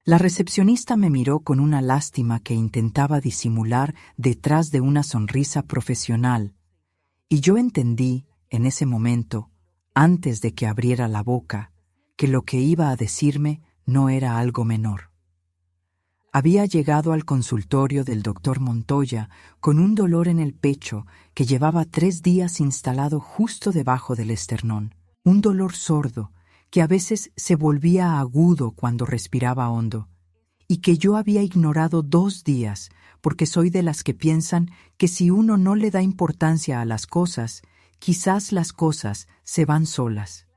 La recepcionista me miró con una lástima que intentaba disimular detrás de una sonrisa profesional, y yo entendí, en ese momento, antes de que abriera la boca, que lo que iba a decirme no era algo menor. Había llegado al consultorio del doctor Montoya con un dolor en el pecho que llevaba 3 días instalado justo debajo del esternón, un dolor sordo que a veces se volvía agudo cuando respiraba hondo, y que yo había ignorado 2 días porque soy de las que piensan que si uno no le da importancia a las cosas, quizás las cosas se van solas.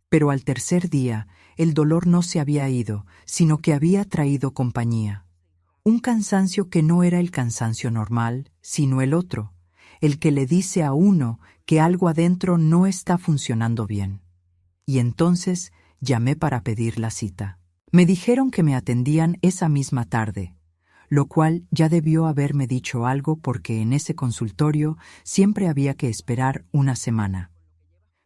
Pero al tercer día, el dolor no se había ido, sino que había traído compañía. Un cansancio que no era el cansancio normal, sino el otro, el que le dice a uno que algo adentro no está funcionando bien. Y entonces llamé para pedir la cita. Me dijeron que me atendían esa misma tarde, lo cual ya debió haberme dicho algo porque en ese consultorio siempre había que esperar una semana.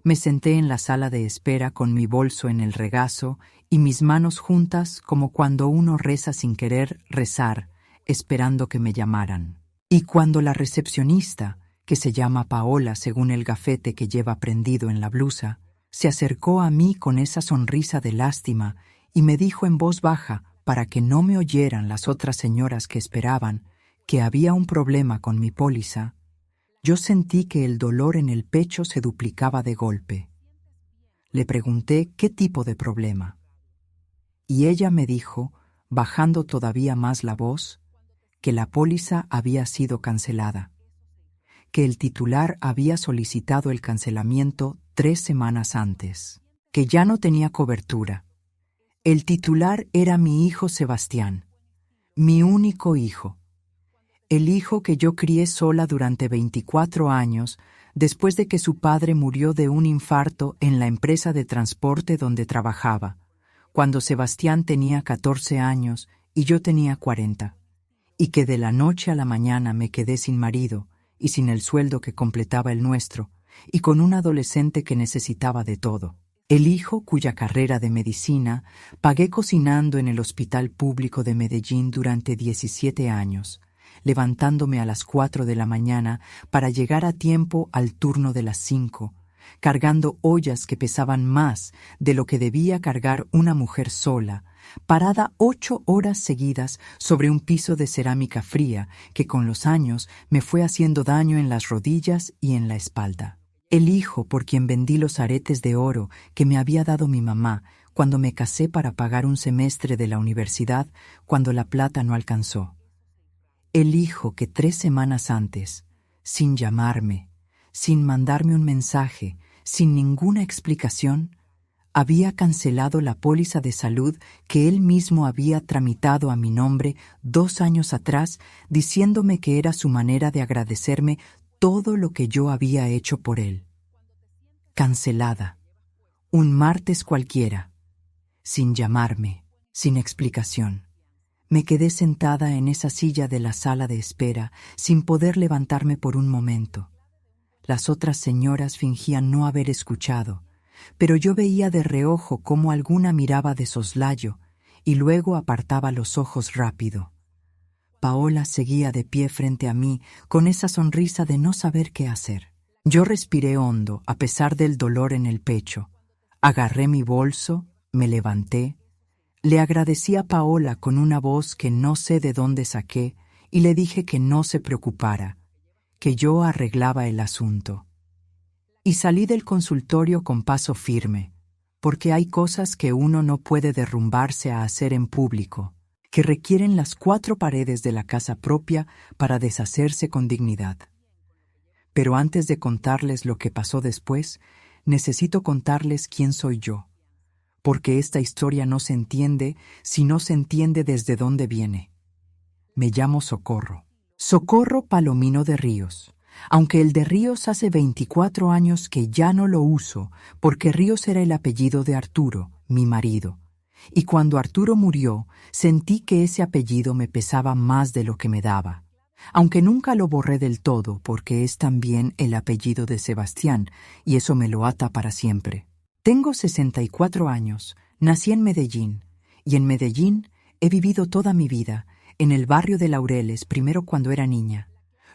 Me senté en la sala de espera con mi bolso en el regazo y mis manos juntas como cuando uno reza sin querer rezar, esperando que me llamaran. Y cuando la recepcionista, que se llama Paola según el gafete que lleva prendido en la blusa, se acercó a mí con esa sonrisa de lástima y me dijo en voz baja, para que no me oyeran las otras señoras que esperaban, que había un problema con mi póliza, yo sentí que el dolor en el pecho se duplicaba de golpe. Le pregunté qué tipo de problema. Y ella me dijo, bajando todavía más la voz, que la póliza había sido cancelada, que el titular había solicitado el cancelamiento 3 semanas antes, que ya no tenía cobertura. El titular era mi hijo Sebastián, mi único hijo. El hijo que yo crié sola durante 24 años después de que su padre murió de un infarto en la empresa de transporte donde trabajaba, cuando Sebastián tenía 14 años y yo tenía 40, y que de la noche a la mañana me quedé sin marido y sin el sueldo que completaba el nuestro, y con un adolescente que necesitaba de todo. El hijo cuya carrera de medicina pagué cocinando en el hospital público de Medellín durante 17 años, levantándome a las 4 de la mañana para llegar a tiempo al turno de las 5, cargando ollas que pesaban más de lo que debía cargar una mujer sola, parada 8 horas seguidas sobre un piso de cerámica fría que con los años me fue haciendo daño en las rodillas y en la espalda. El hijo por quien vendí los aretes de oro que me había dado mi mamá cuando me casé para pagar un semestre de la universidad cuando la plata no alcanzó. El hijo que 3 semanas antes, sin llamarme, sin mandarme un mensaje, sin ninguna explicación, había cancelado la póliza de salud que él mismo había tramitado a mi nombre 2 años atrás, diciéndome que era su manera de agradecerme todo lo que yo había hecho por él. Cancelada. Un martes cualquiera, sin llamarme, sin explicación. Me quedé sentada en esa silla de la sala de espera, sin poder levantarme por un momento. Las otras señoras fingían no haber escuchado, pero yo veía de reojo cómo alguna miraba de soslayo y luego apartaba los ojos rápido. Paola seguía de pie frente a mí con esa sonrisa de no saber qué hacer. Yo respiré hondo a pesar del dolor en el pecho. Agarré mi bolso, me levanté. Le agradecí a Paola con una voz que no sé de dónde saqué y le dije que no se preocupara, que yo arreglaba el asunto. Y salí del consultorio con paso firme, porque hay cosas que uno no puede derrumbarse a hacer en público, que requieren las 4 paredes de la casa propia para deshacerse con dignidad. Pero antes de contarles lo que pasó después, necesito contarles quién soy yo. Porque esta historia no se entiende si no se entiende desde dónde viene. Me llamo Socorro. Socorro Palomino de Ríos, aunque el de Ríos hace 24 años que ya no lo uso, porque Ríos era el apellido de Arturo, mi marido. Y cuando Arturo murió, sentí que ese apellido me pesaba más de lo que me daba. Aunque nunca lo borré del todo, porque es también el apellido de Sebastián, y eso me lo ata para siempre. Tengo 64 años, nací en Medellín, y en Medellín He vivido toda mi vida en el barrio de Laureles, primero cuando era niña,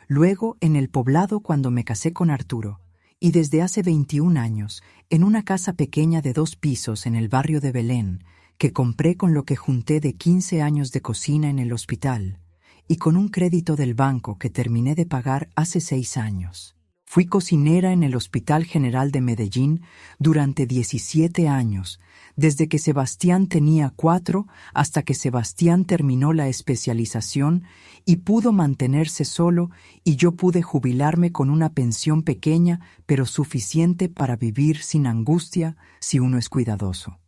luego en el Poblado cuando me casé con Arturo, y desde hace 21 años en una casa pequeña de 2 pisos en el barrio de Belén, que compré con lo que junté de 15 años de cocina en el hospital y con un crédito del banco que terminé de pagar hace 6 años. Fui cocinera en el Hospital General de Medellín durante 17 años, desde que Sebastián tenía 4 hasta que Sebastián terminó la especialización y pudo mantenerse solo, y yo pude jubilarme con una pensión pequeña pero suficiente para vivir sin angustia si uno es cuidadoso.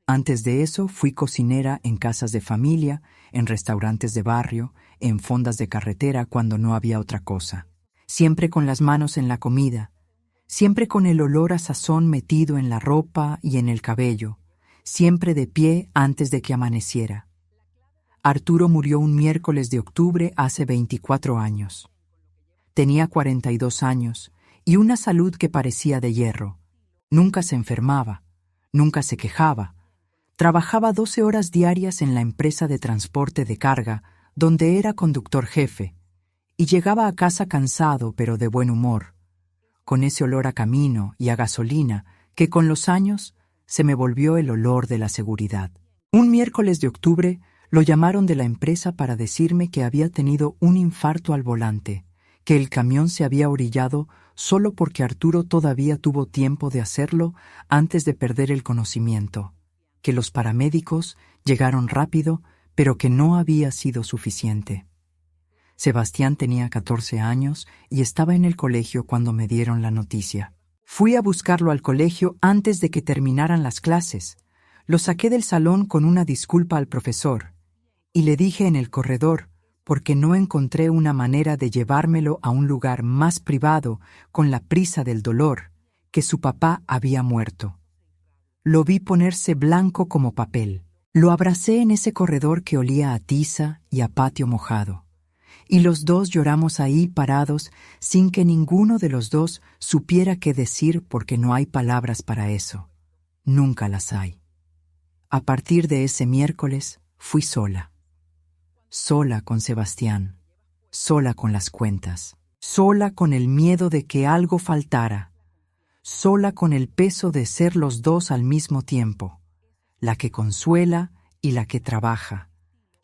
Antes de eso fui cocinera en casas de familia, en restaurantes de barrio, en fondas de carretera cuando no había otra cosa. Siempre con las manos en la comida, siempre con el olor a sazón metido en la ropa y en el cabello, siempre de pie antes de que amaneciera. Arturo murió un miércoles de octubre hace 24 años. Tenía 42 años y una salud que parecía de hierro. Nunca se enfermaba, nunca se quejaba. Trabajaba 12 horas diarias en la empresa de transporte de carga, donde era conductor jefe, y llegaba a casa cansado pero de buen humor, con ese olor a camino y a gasolina que con los años se me volvió el olor de la seguridad. Un miércoles de octubre lo llamaron de la empresa para decirme que había tenido un infarto al volante, que el camión se había orillado solo porque Arturo todavía tuvo tiempo de hacerlo antes de perder el conocimiento, que los paramédicos llegaron rápido, pero que no había sido suficiente. Sebastián tenía 14 años y estaba en el colegio cuando me dieron la noticia. Fui a buscarlo al colegio antes de que terminaran las clases. Lo saqué del salón con una disculpa al profesor y le dije en el corredor, porque no encontré una manera de llevármelo a un lugar más privado con la prisa del dolor, que su papá había muerto. Lo vi ponerse blanco como papel. Lo abracé en ese corredor que olía a tiza y a patio mojado. Y los dos lloramos ahí parados sin que ninguno de los dos supiera qué decir porque no hay palabras para eso. Nunca las hay. A partir de ese miércoles fui sola. Sola con Sebastián. Sola con las cuentas. Sola con el miedo de que algo faltara. Sola con el peso de ser los dos al mismo tiempo, la que consuela y la que trabaja,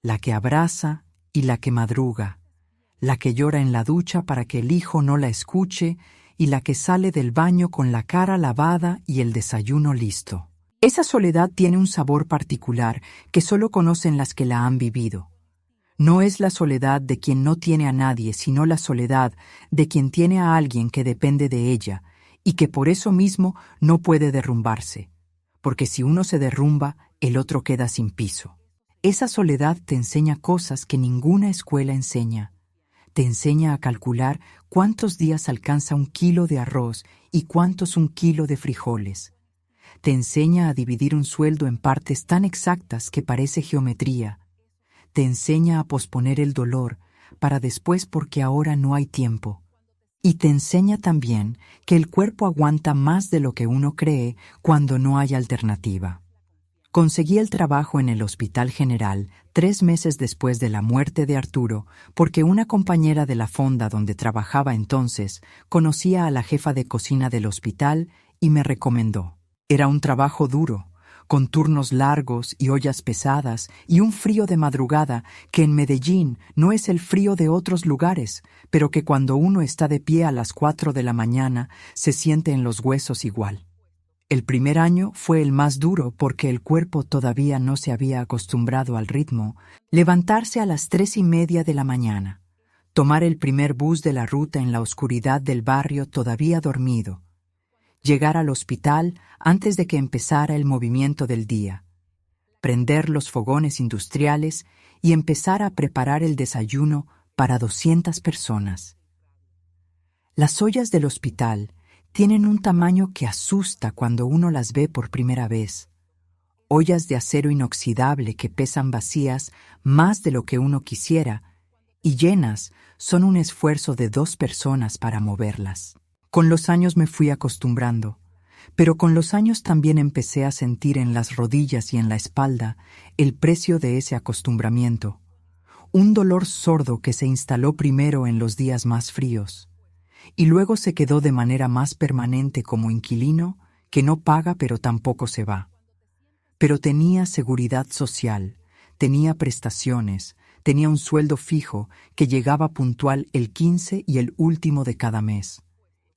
la que abraza y la que madruga, la que llora en la ducha para que el hijo no la escuche y la que sale del baño con la cara lavada y el desayuno listo. Esa soledad tiene un sabor particular que solo conocen las que la han vivido. No es la soledad de quien no tiene a nadie, sino la soledad de quien tiene a alguien que depende de ella, y que por eso mismo no puede derrumbarse, porque si uno se derrumba, el otro queda sin piso. Esa soledad te enseña cosas que ninguna escuela enseña. Te enseña a calcular cuántos días alcanza 1 kilo de arroz y cuántos 1 kilo de frijoles. Te enseña a dividir un sueldo en partes tan exactas que parece geometría. Te enseña a posponer el dolor para después porque ahora no hay tiempo. Y te enseña también que el cuerpo aguanta más de lo que uno cree cuando no hay alternativa. Conseguí el trabajo en el Hospital General 3 meses después de la muerte de Arturo porque una compañera de la fonda donde trabajaba entonces conocía a la jefa de cocina del hospital y me recomendó. Era un trabajo duro, con turnos largos y ollas pesadas y un frío de madrugada que en Medellín no es el frío de otros lugares, pero que cuando uno está de pie a las 4 de la mañana se siente en los huesos igual. El primer año fue el más duro porque el cuerpo todavía no se había acostumbrado al ritmo. Levantarse a las 3:30 de la mañana, tomar el primer bus de la ruta en la oscuridad del barrio todavía dormido, llegar al hospital antes de que empezara el movimiento del día, prender los fogones industriales y empezar a preparar el desayuno para 200 personas. Las ollas del hospital tienen un tamaño que asusta cuando uno las ve por primera vez. Ollas de acero inoxidable que pesan vacías más de lo que uno quisiera y llenas son un esfuerzo de 2 personas para moverlas. Con los años me fui acostumbrando, Pero con los años también empecé a sentir en las rodillas y en la espalda el precio de ese acostumbramiento, un dolor sordo que se instaló primero en los días más fríos, y luego se quedó de manera más permanente como inquilino que no paga pero tampoco se va. Pero tenía seguridad social, tenía prestaciones, tenía un sueldo fijo que llegaba puntual el 15 y el último de cada mes,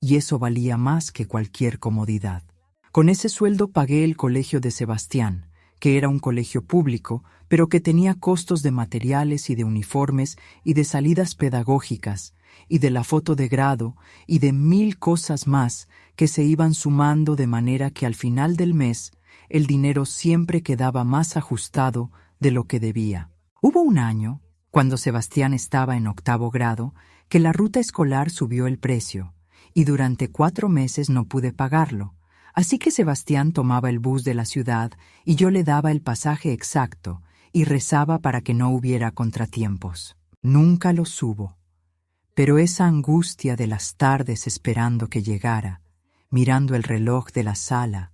y eso valía más que cualquier comodidad. Con ese sueldo pagué el colegio de Sebastián, que era un colegio público, pero que tenía costos de materiales y de uniformes y de salidas pedagógicas, y de la foto de grado, y de 1000 cosas más que se iban sumando de manera que al final del mes el dinero siempre quedaba más ajustado de lo que debía. Hubo un año, cuando Sebastián estaba en 8º grado, que la ruta escolar subió el precio, y durante 4 meses no pude pagarlo. Así que Sebastián tomaba el bus de la ciudad y yo le daba el pasaje exacto y rezaba para que no hubiera contratiempos. Nunca los hubo. Pero esa angustia de las tardes esperando que llegara, mirando el reloj de la sala,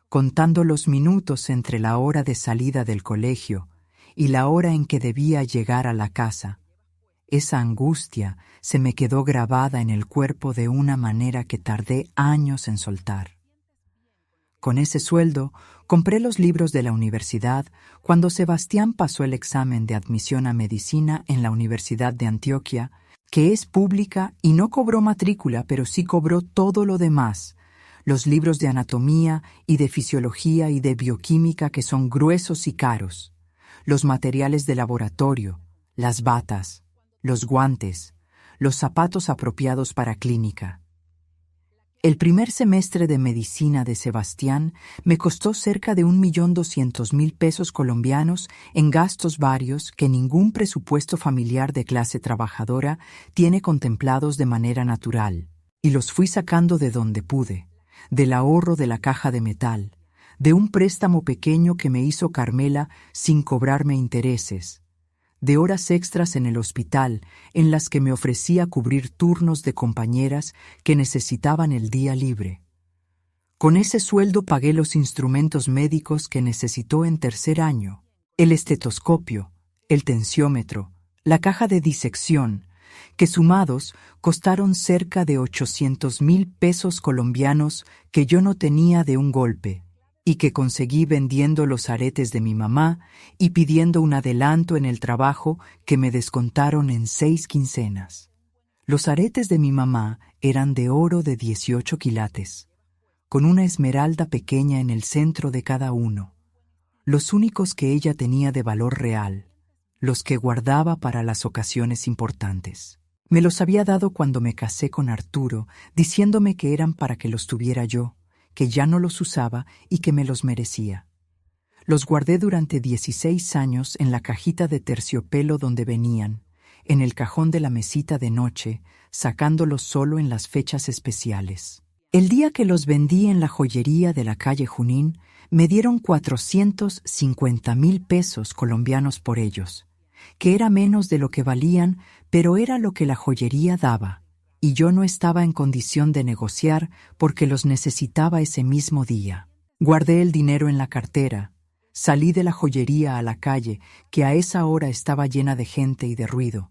contando los minutos entre la hora de salida del colegio y la hora en que debía llegar a la casa, esa angustia se me quedó grabada en el cuerpo de una manera que tardé años en soltar. Con ese sueldo, compré los libros de la universidad cuando Sebastián pasó el examen de admisión a medicina en la Universidad de Antioquia, que es pública y no cobró matrícula, pero sí cobró todo lo demás, los libros de anatomía y de fisiología y de bioquímica que son gruesos y caros, los materiales de laboratorio, las batas, los guantes, los zapatos apropiados para clínica. El primer semestre de medicina de Sebastián me costó cerca de 1.200.000 pesos colombianos en gastos varios que ningún presupuesto familiar de clase trabajadora tiene contemplados de manera natural, y los fui sacando de donde pude, del ahorro de la caja de metal, de un préstamo pequeño que me hizo Carmela sin cobrarme intereses, de horas extras en el hospital en las que me ofrecía cubrir turnos de compañeras que necesitaban el día libre. Con ese sueldo pagué los instrumentos médicos que necesitó en 3er año, el estetoscopio, el tensiómetro, la caja de disección, que sumados costaron cerca de 800.000 pesos colombianos que yo no tenía de un golpe, y que conseguí vendiendo los aretes de mi mamá y pidiendo un adelanto en el trabajo que me descontaron en 6 quincenas. Los aretes de mi mamá eran de oro de 18 quilates, con una esmeralda pequeña en el centro de cada uno, los únicos que ella tenía de valor real, los que guardaba para las ocasiones importantes. Me los había dado cuando me casé con Arturo, diciéndome que eran para que los tuviera yo, que ya no los usaba y que me los merecía. Los guardé durante 16 años en la cajita de terciopelo donde venían, en el cajón de la mesita de noche, sacándolos solo en las fechas especiales. El día que los vendí en la joyería de la calle Junín, me dieron 450.000 pesos colombianos por ellos, que era menos de lo que valían, pero era lo que la joyería daba. Y yo no estaba en condición de negociar porque los necesitaba ese mismo día. Guardé el dinero en la cartera, salí de la joyería a la calle, que a esa hora estaba llena de gente y de ruido,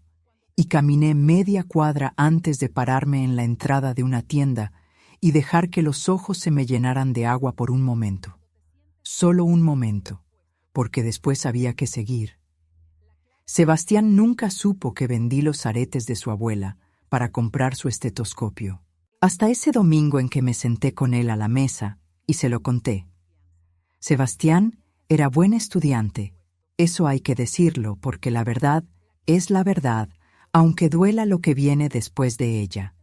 y caminé media cuadra antes de pararme en la entrada de una tienda y dejar que los ojos se me llenaran de agua por un momento. Solo un momento, porque después había que seguir. Sebastián nunca supo que vendí los aretes de su abuela para comprar su estetoscopio. Hasta ese domingo en que me senté con él a la mesa y se lo conté. Sebastián era buen estudiante, eso hay que decirlo porque la verdad es la verdad, aunque duela lo que viene después de ella.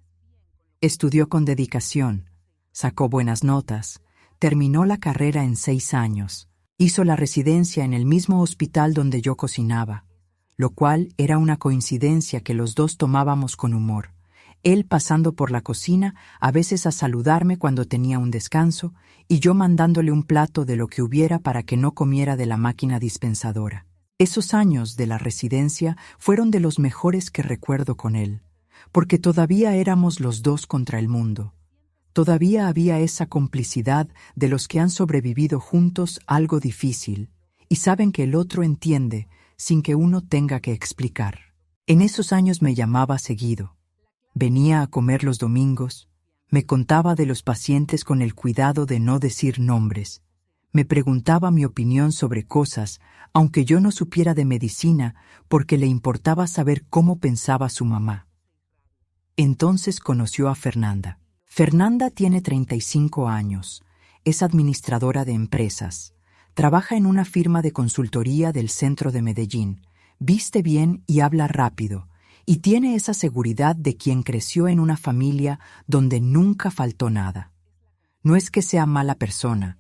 Estudió con dedicación, sacó buenas notas, terminó la carrera en 6 años, hizo la residencia en el mismo hospital donde yo cocinaba, lo cual era una coincidencia que los dos tomábamos con humor, él pasando por la cocina a veces a saludarme cuando tenía un descanso y yo mandándole un plato de lo que hubiera para que no comiera de la máquina dispensadora. Esos años de la residencia fueron de los mejores que recuerdo con él, porque todavía éramos los dos contra el mundo. Todavía había esa complicidad de los que han sobrevivido juntos algo difícil y saben que el otro entiende sin que uno tenga que explicar. En esos años me llamaba seguido. Venía a comer los domingos, me contaba de los pacientes con el cuidado de no decir nombres. Me preguntaba mi opinión sobre cosas, aunque yo no supiera de medicina, porque le importaba saber cómo pensaba su mamá. Entonces conoció a Fernanda. Fernanda tiene 35 años, es administradora de empresas, trabaja en una firma de consultoría del centro de Medellín, viste bien y habla rápido, y tiene esa seguridad de quien creció en una familia donde nunca faltó nada. No es que sea mala persona,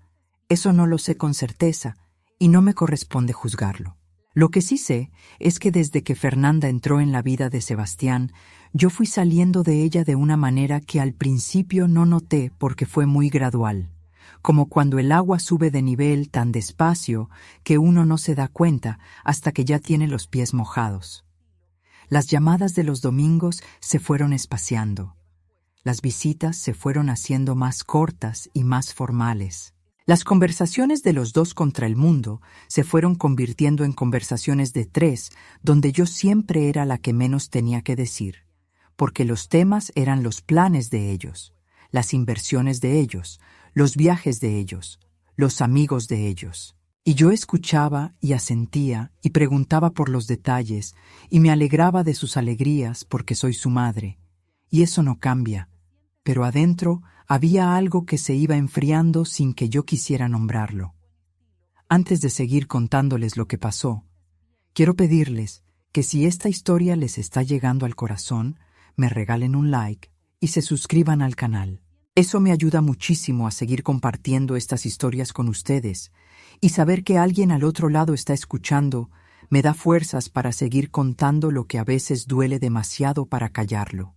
eso no lo sé con certeza, y no me corresponde juzgarlo. Lo que sí sé es que desde que Fernanda entró en la vida de Sebastián, yo fui saliendo de ella de una manera que al principio no noté porque fue muy gradual, como cuando el agua sube de nivel tan despacio que uno no se da cuenta hasta que ya tiene los pies mojados. Las llamadas de los domingos se fueron espaciando. Las visitas se fueron haciendo más cortas y más formales. Las conversaciones de los dos contra el mundo se fueron convirtiendo en conversaciones de tres, donde yo siempre era la que menos tenía que decir, porque los temas eran los planes de ellos, las inversiones de ellos, los viajes de ellos, los amigos de ellos. Y yo escuchaba y asentía y preguntaba por los detalles y me alegraba de sus alegrías porque soy su madre. Y eso no cambia, pero adentro había algo que se iba enfriando sin que yo quisiera nombrarlo. Antes de seguir contándoles lo que pasó, quiero pedirles que si esta historia les está llegando al corazón, me regalen un like y se suscriban al canal. Eso me ayuda muchísimo a seguir compartiendo estas historias con ustedes, y saber que alguien al otro lado está escuchando me da fuerzas para seguir contando lo que a veces duele demasiado para callarlo.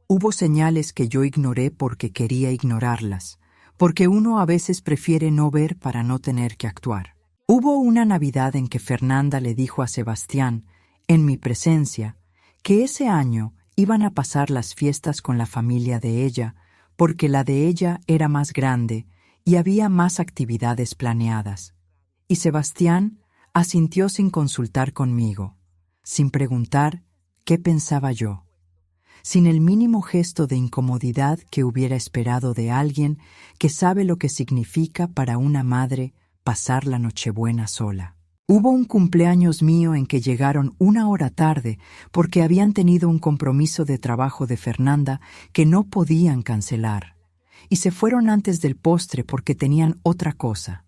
Hubo señales que yo ignoré porque quería ignorarlas, porque uno a veces prefiere no ver para no tener que actuar. Hubo una Navidad en que Fernanda le dijo a Sebastián, en mi presencia, que ese año iban a pasar las fiestas con la familia de ella, porque la de ella era más grande y había más actividades planeadas. Y Sebastián asintió sin consultar conmigo, sin preguntar qué pensaba yo, sin el mínimo gesto de incomodidad que hubiera esperado de alguien que sabe lo que significa para una madre pasar la Nochebuena sola. Hubo un cumpleaños mío en que llegaron 1 hora tarde porque habían tenido un compromiso de trabajo de Fernanda que no podían cancelar, y se fueron antes del postre porque tenían otra cosa.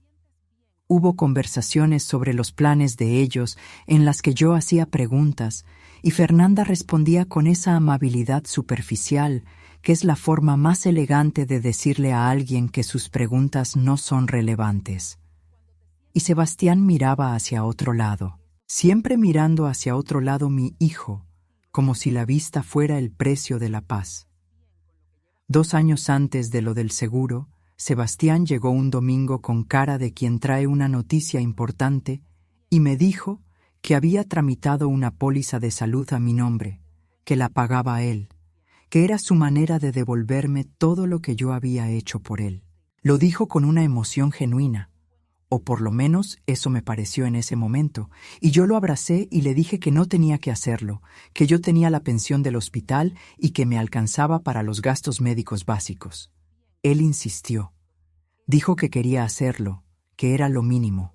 Hubo conversaciones sobre los planes de ellos en las que yo hacía preguntas y Fernanda respondía con esa amabilidad superficial que es la forma más elegante de decirle a alguien que sus preguntas no son relevantes. Y Sebastián miraba hacia otro lado, siempre mirando hacia otro lado mi hijo, como si la vista fuera el precio de la paz. 2 años antes de lo del seguro, Sebastián llegó un domingo con cara de quien trae una noticia importante y me dijo que había tramitado una póliza de salud a mi nombre, que la pagaba él, que era su manera de devolverme todo lo que yo había hecho por él. Lo dijo con una emoción genuina, o por lo menos eso me pareció en ese momento, y yo lo abracé y le dije que no tenía que hacerlo, que yo tenía la pensión del hospital y que me alcanzaba para los gastos médicos básicos. Él insistió. Dijo que quería hacerlo, que era lo mínimo.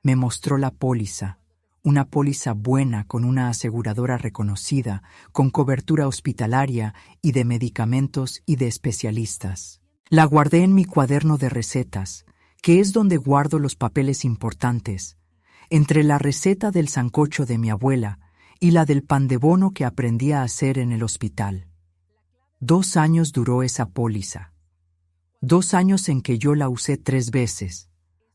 Me mostró la póliza, una póliza buena con una aseguradora reconocida, con cobertura hospitalaria y de medicamentos y de especialistas. La guardé en mi cuaderno de recetas, que es donde guardo los papeles importantes, entre la receta del sancocho de mi abuela y la del pan de bono que aprendí a hacer en el hospital. 2 años duró esa póliza. 2 años en que yo la usé 3 veces,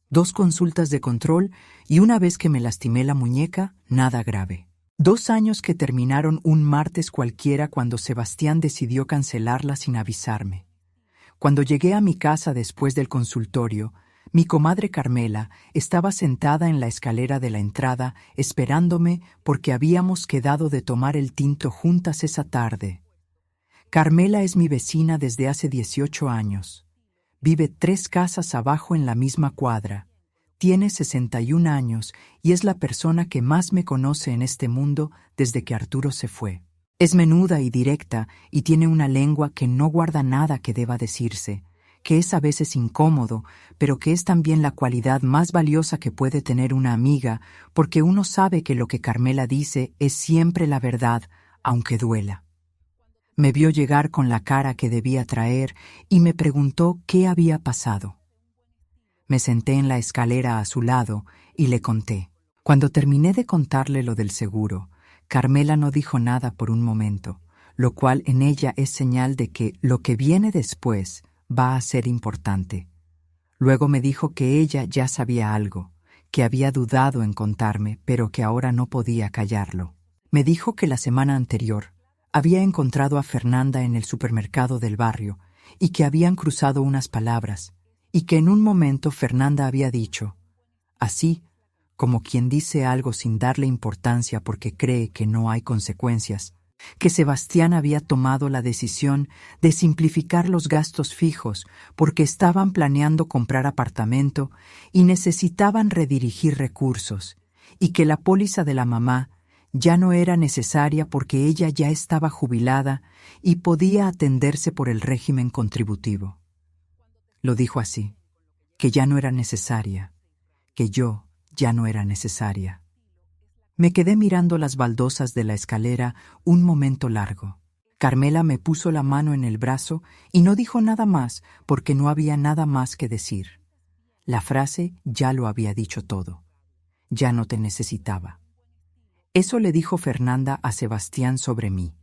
2 consultas de control y una vez que me lastimé la muñeca, nada grave. 2 años que terminaron un martes cualquiera cuando Sebastián decidió cancelarla sin avisarme. Cuando llegué a mi casa después del consultorio, mi comadre Carmela estaba sentada en la escalera de la entrada esperándome porque habíamos quedado de tomar el tinto juntas esa tarde. Carmela es mi vecina desde hace 18 años. Vive 3 casas abajo en la misma cuadra. Tiene 61 años y es la persona que más me conoce en este mundo desde que Arturo se fue. Es menuda y directa y tiene una lengua que no guarda nada que deba decirse, que es a veces incómodo, pero que es también la cualidad más valiosa que puede tener una amiga, porque uno sabe que lo que Carmela dice es siempre la verdad, aunque duela. Me vio llegar con la cara que debía traer y me preguntó qué había pasado. Me senté en la escalera a su lado y le conté. Cuando terminé de contarle lo del seguro, Carmela no dijo nada por un momento, lo cual en ella es señal de que lo que viene después va a ser importante. Luego me dijo que ella ya sabía algo, que había dudado en contarme, pero que ahora no podía callarlo. Me dijo que la semana anterior había encontrado a Fernanda en el supermercado del barrio y que habían cruzado unas palabras, y que en un momento Fernanda había dicho, así como quien dice algo sin darle importancia porque cree que no hay consecuencias, que Sebastián había tomado la decisión de simplificar los gastos fijos porque estaban planeando comprar apartamento y necesitaban redirigir recursos, y que la póliza de la mamá ya no era necesaria porque ella ya estaba jubilada y podía atenderse por el régimen contributivo. Lo dijo así, que ya no era necesaria, que yo ya no era necesaria. Me quedé mirando las baldosas de la escalera un momento largo. Carmela me puso la mano en el brazo y no dijo nada más porque no había nada más que decir. La frase ya lo había dicho todo. Ya no te necesitaba. Eso le dijo Fernanda a Sebastián sobre mí.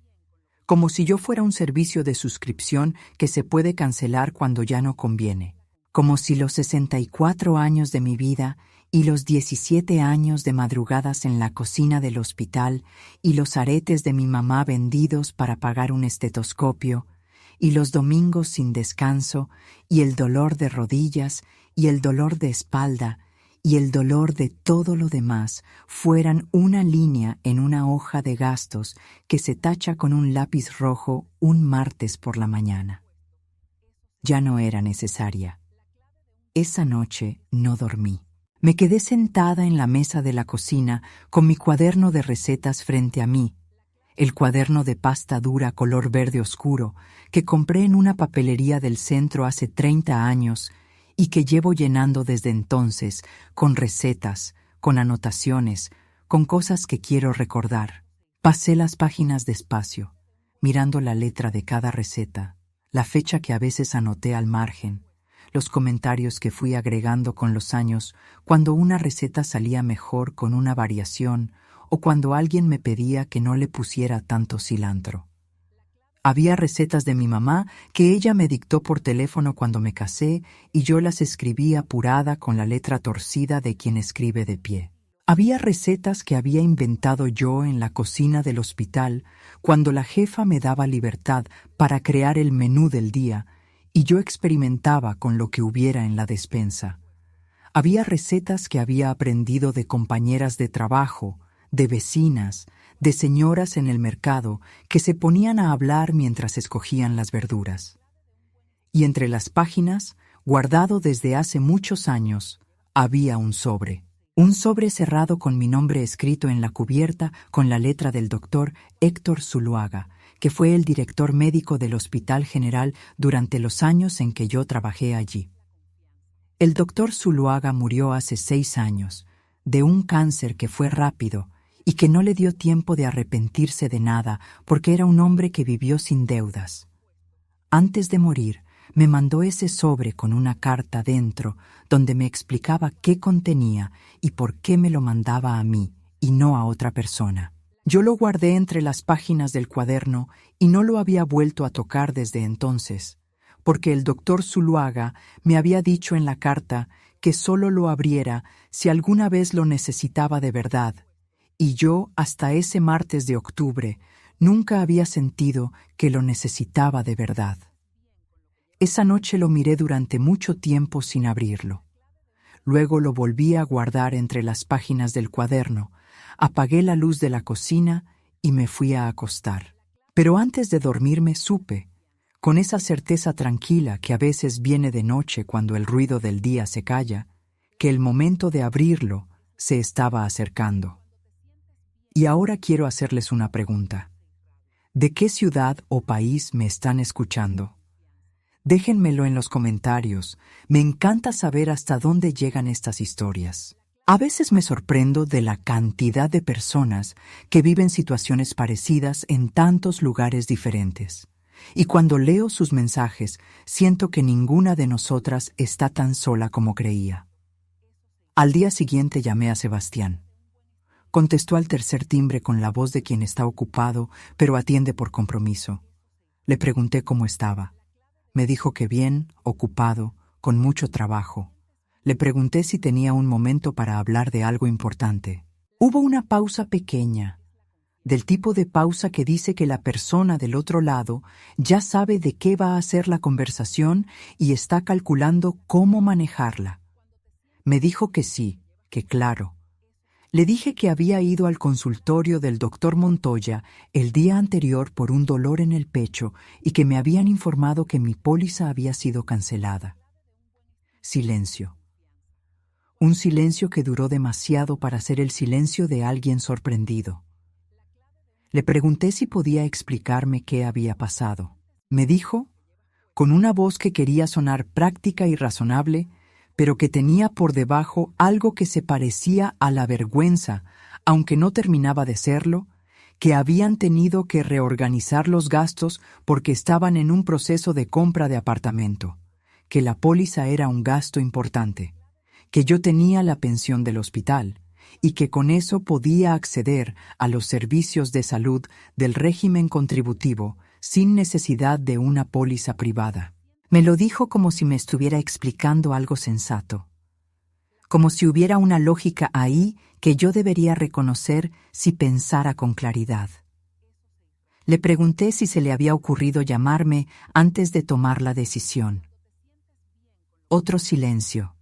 Como si yo fuera un servicio de suscripción que se puede cancelar cuando ya no conviene. Como si los 64 años de mi vida y los 17 años de madrugadas en la cocina del hospital y los aretes de mi mamá vendidos para pagar un estetoscopio y los domingos sin descanso y el dolor de rodillas y el dolor de espalda y el dolor de todo lo demás fueran una línea en una hoja de gastos que se tacha con un lápiz rojo un martes por la mañana. Ya no era necesaria. Esa noche no dormí. Me quedé sentada en la mesa de la cocina con mi cuaderno de recetas frente a mí, el cuaderno de pasta dura color verde oscuro que compré en una papelería del centro hace 30 años y que llevo llenando desde entonces con recetas, con anotaciones, con cosas que quiero recordar. Pasé las páginas despacio, mirando la letra de cada receta, la fecha que a veces anoté al margen, los comentarios que fui agregando con los años cuando una receta salía mejor con una variación o cuando alguien me pedía que no le pusiera tanto cilantro. Había recetas de mi mamá que ella me dictó por teléfono cuando me casé y yo las escribí apurada con la letra torcida de quien escribe de pie. Había recetas que había inventado yo en la cocina del hospital cuando la jefa me daba libertad para crear el menú del día y yo experimentaba con lo que hubiera en la despensa. Había recetas que había aprendido de compañeras de trabajo, de vecinas, de señoras en el mercado que se ponían a hablar mientras escogían las verduras. Y entre las páginas, guardado desde hace muchos años, había un sobre cerrado con mi nombre escrito en la cubierta con la letra del doctor Héctor Zuluaga, que fue el director médico del Hospital General durante los años en que yo trabajé allí. El doctor Zuluaga murió hace 6 años, de un cáncer que fue rápido y que no le dio tiempo de arrepentirse de nada porque era un hombre que vivió sin deudas. Antes de morir, me mandó ese sobre con una carta dentro donde me explicaba qué contenía y por qué me lo mandaba a mí y no a otra persona. Yo lo guardé entre las páginas del cuaderno y no lo había vuelto a tocar desde entonces, porque el doctor Zuluaga me había dicho en la carta que solo lo abriera si alguna vez lo necesitaba de verdad, y yo hasta ese martes de octubre nunca había sentido que lo necesitaba de verdad. Esa noche lo miré durante mucho tiempo sin abrirlo. Luego lo volví a guardar entre las páginas del cuaderno, apagué la luz de la cocina y me fui a acostar. Pero antes de dormirme supe, con esa certeza tranquila que a veces viene de noche cuando el ruido del día se calla, que el momento de abrirlo se estaba acercando. Y ahora quiero hacerles una pregunta. ¿De qué ciudad o país me están escuchando? Déjenmelo en los comentarios. Me encanta saber hasta dónde llegan estas historias. A veces me sorprendo de la cantidad de personas que viven situaciones parecidas en tantos lugares diferentes. Y cuando leo sus mensajes, siento que ninguna de nosotras está tan sola como creía. Al día siguiente llamé a Sebastián. Contestó al tercer timbre con la voz de quien está ocupado, pero atiende por compromiso. Le pregunté cómo estaba. Me dijo que bien, ocupado, con mucho trabajo. Le pregunté si tenía un momento para hablar de algo importante. Hubo una pausa pequeña, del tipo de pausa que dice que la persona del otro lado ya sabe de qué va a ser la conversación y está calculando cómo manejarla. Me dijo que sí, que claro. Le dije que había ido al consultorio del doctor Montoya el día anterior por un dolor en el pecho y que me habían informado que mi póliza había sido cancelada. Silencio. Un silencio que duró demasiado para ser el silencio de alguien sorprendido. Le pregunté si podía explicarme qué había pasado. Me dijo, con una voz que quería sonar práctica y razonable, pero que tenía por debajo algo que se parecía a la vergüenza, aunque no terminaba de serlo, que habían tenido que reorganizar los gastos porque estaban en un proceso de compra de apartamento, que la póliza era un gasto importante, que yo tenía la pensión del hospital y que con eso podía acceder a los servicios de salud del régimen contributivo sin necesidad de una póliza privada. Me lo dijo como si me estuviera explicando algo sensato, como si hubiera una lógica ahí que yo debería reconocer si pensara con claridad. Le pregunté si se le había ocurrido llamarme antes de tomar la decisión. Otro silencio.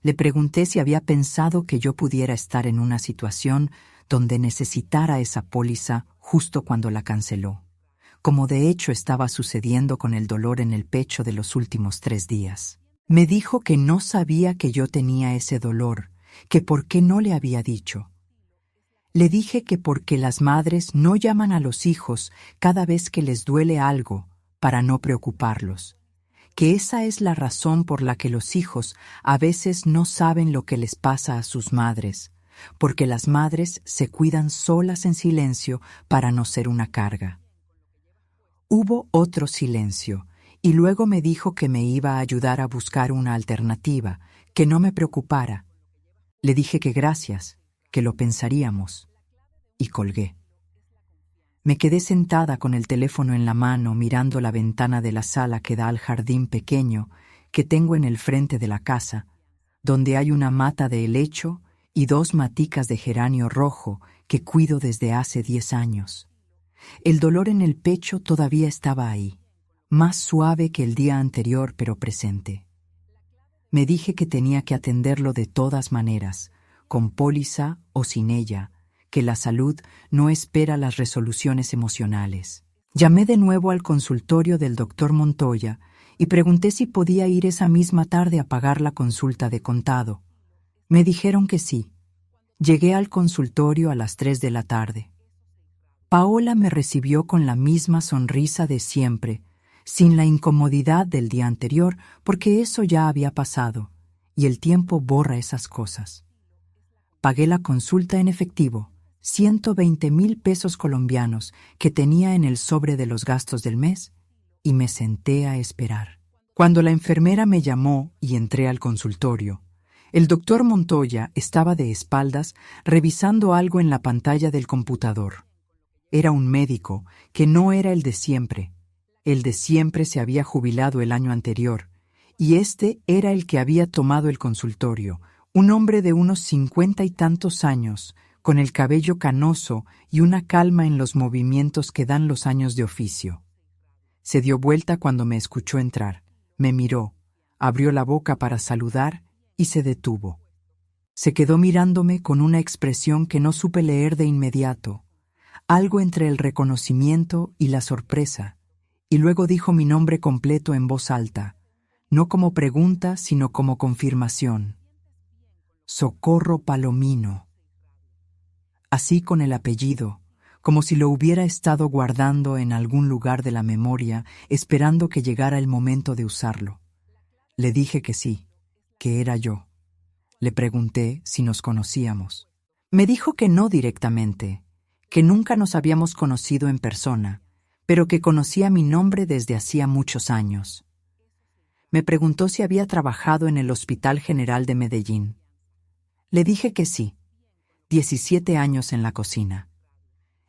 Le pregunté si había pensado que yo pudiera estar en una situación donde necesitara esa póliza justo cuando la canceló, como de hecho estaba sucediendo con el dolor en el pecho de los últimos 3 días. Me dijo que no sabía que yo tenía ese dolor, que por qué no le había dicho. Le dije que porque las madres no llaman a los hijos cada vez que les duele algo para no preocuparlos, que esa es la razón por la que los hijos a veces no saben lo que les pasa a sus madres, porque las madres se cuidan solas en silencio para no ser una carga. Hubo otro silencio, y luego me dijo que me iba a ayudar a buscar una alternativa, que no me preocupara. Le dije que gracias, que lo pensaríamos, y colgué. Me quedé sentada con el teléfono en la mano mirando la ventana de la sala que da al jardín pequeño que tengo en el frente de la casa, donde hay una mata de helecho y 2 maticas de geranio rojo que cuido desde hace 10 años. El dolor en el pecho todavía estaba ahí, más suave que el día anterior pero presente. Me dije que tenía que atenderlo de todas maneras, con póliza o sin ella, que la salud no espera las resoluciones emocionales. Llamé de nuevo al consultorio del doctor Montoya y pregunté si podía ir esa misma tarde a pagar la consulta de contado. Me dijeron que sí. Llegué al consultorio a las 3 de la tarde. Paola me recibió con la misma sonrisa de siempre, sin la incomodidad del día anterior, porque eso ya había pasado, y el tiempo borra esas cosas. Pagué la consulta en efectivo, 120,000 pesos colombianos que tenía en el sobre de los gastos del mes, y me senté a esperar. Cuando la enfermera me llamó y entré al consultorio, el doctor Montoya estaba de espaldas revisando algo en la pantalla del computador. Era un médico que no era el de siempre. El de siempre se había jubilado el año anterior, y este era el que había tomado el consultorio, un hombre de unos 50 y tantos años, con el cabello canoso y una calma en los movimientos que dan los años de oficio. Se dio vuelta cuando me escuchó entrar, me miró, abrió la boca para saludar y se detuvo. Se quedó mirándome con una expresión que no supe leer de inmediato. algo entre el reconocimiento y la sorpresa, y luego dijo mi nombre completo en voz alta, no como pregunta, sino como confirmación. Socorro Palomino. Así con el apellido, como si lo hubiera estado guardando en algún lugar de la memoria, esperando que llegara el momento de usarlo. Le dije que sí, que era yo. Le pregunté si nos conocíamos. Me dijo que no directamente, que nunca nos habíamos conocido en persona, pero que conocía mi nombre desde hacía muchos años. Me preguntó si había trabajado en el Hospital General de Medellín. Le dije que sí, 17 años en la cocina.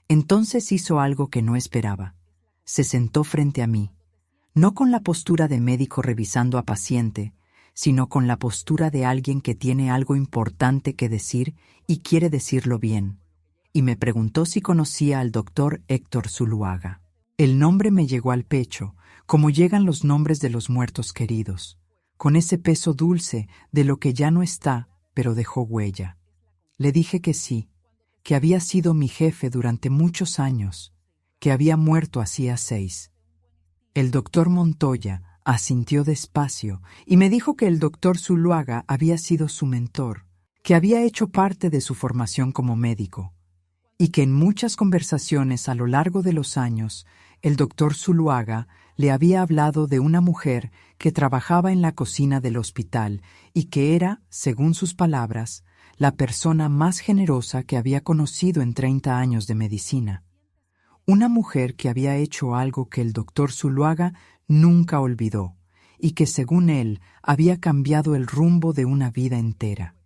Entonces hizo algo que no esperaba. Se sentó frente a mí, no con la postura de médico revisando a paciente, sino con la postura de alguien que tiene algo importante que decir y quiere decirlo bien, y me preguntó si conocía al doctor Héctor Zuluaga. El nombre me llegó al pecho, como llegan los nombres de los muertos queridos, con ese peso dulce de lo que ya no está, pero dejó huella. Le dije que sí, que había sido mi jefe durante muchos años, que había muerto hacía 6. El doctor Montoya asintió despacio y me dijo que el doctor Zuluaga había sido su mentor, que había hecho parte de su formación como médico, y que en muchas conversaciones a lo largo de los años, el doctor Zuluaga le había hablado de una mujer que trabajaba en la cocina del hospital y que era, según sus palabras, la persona más generosa que había conocido en 30 años de medicina. Una mujer que había hecho algo que el doctor Zuluaga nunca olvidó y que, según él, había cambiado el rumbo de una vida entera.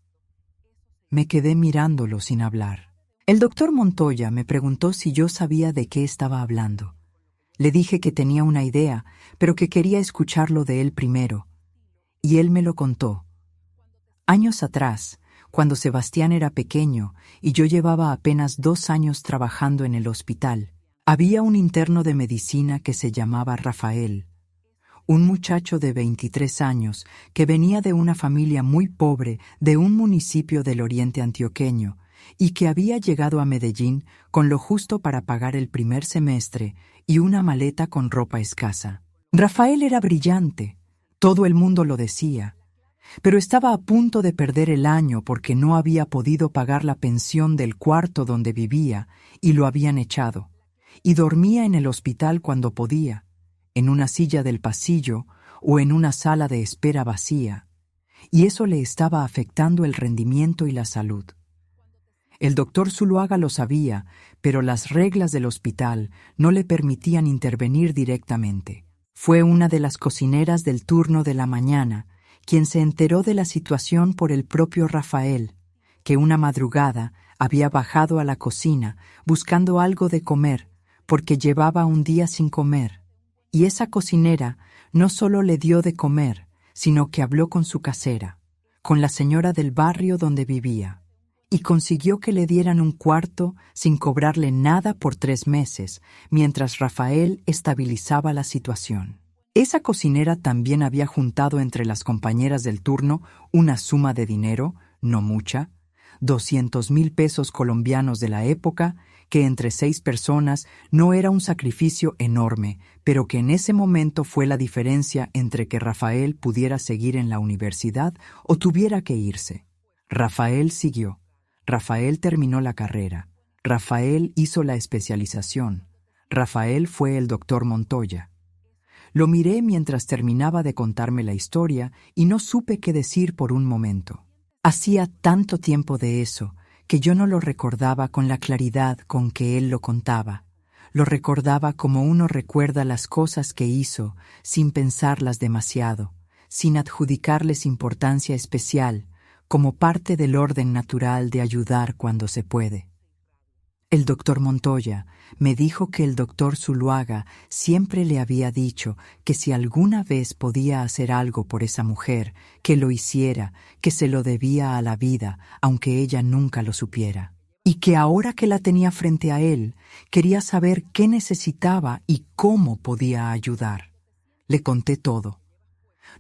Me quedé mirándolo sin hablar. El doctor Montoya me preguntó si yo sabía de qué estaba hablando. Le dije que tenía una idea, pero que quería escucharlo de él primero. Y él me lo contó. Años atrás, cuando Sebastián era pequeño y yo llevaba apenas 2 años trabajando en el hospital, había un interno de medicina que se llamaba Rafael, un muchacho de 23 años que venía de una familia muy pobre de un municipio del oriente antioqueño y que había llegado a Medellín con lo justo para pagar el primer semestre y una maleta con ropa escasa. Rafael era brillante, todo el mundo lo decía, pero estaba a punto de perder el año porque no había podido pagar la pensión del cuarto donde vivía y lo habían echado, y dormía en el hospital cuando podía, en una silla del pasillo o en una sala de espera vacía, y eso le estaba afectando el rendimiento y la salud. El doctor Zuluaga lo sabía, pero las reglas del hospital no le permitían intervenir directamente. Fue una de las cocineras del turno de la mañana quien se enteró de la situación por el propio Rafael, que una madrugada había bajado a la cocina buscando algo de comer porque llevaba un día sin comer, y esa cocinera no solo le dio de comer, sino que habló con su casera, con la señora del barrio donde vivía, y consiguió que le dieran un cuarto sin cobrarle nada por 3 meses, mientras Rafael estabilizaba la situación. Esa cocinera también había juntado entre las compañeras del turno una suma de dinero, no mucha, 200,000 pesos colombianos de la época, que entre 6 personas no era un sacrificio enorme, pero que en ese momento fue la diferencia entre que Rafael pudiera seguir en la universidad o tuviera que irse. Rafael siguió. Rafael terminó la carrera. Rafael hizo la especialización. Rafael fue el doctor Montoya. Lo miré mientras terminaba de contarme la historia y no supe qué decir por un momento. Hacía tanto tiempo de eso que yo no lo recordaba con la claridad con que él lo contaba. Lo recordaba como uno recuerda las cosas que hizo, sin pensarlas demasiado, sin adjudicarles importancia especial, como parte del orden natural de ayudar cuando se puede. El doctor Montoya me dijo que el doctor Zuluaga siempre le había dicho que si alguna vez podía hacer algo por esa mujer, que lo hiciera, que se lo debía a la vida, aunque ella nunca lo supiera. Y que ahora que la tenía frente a él, quería saber qué necesitaba y cómo podía ayudar. Le conté todo.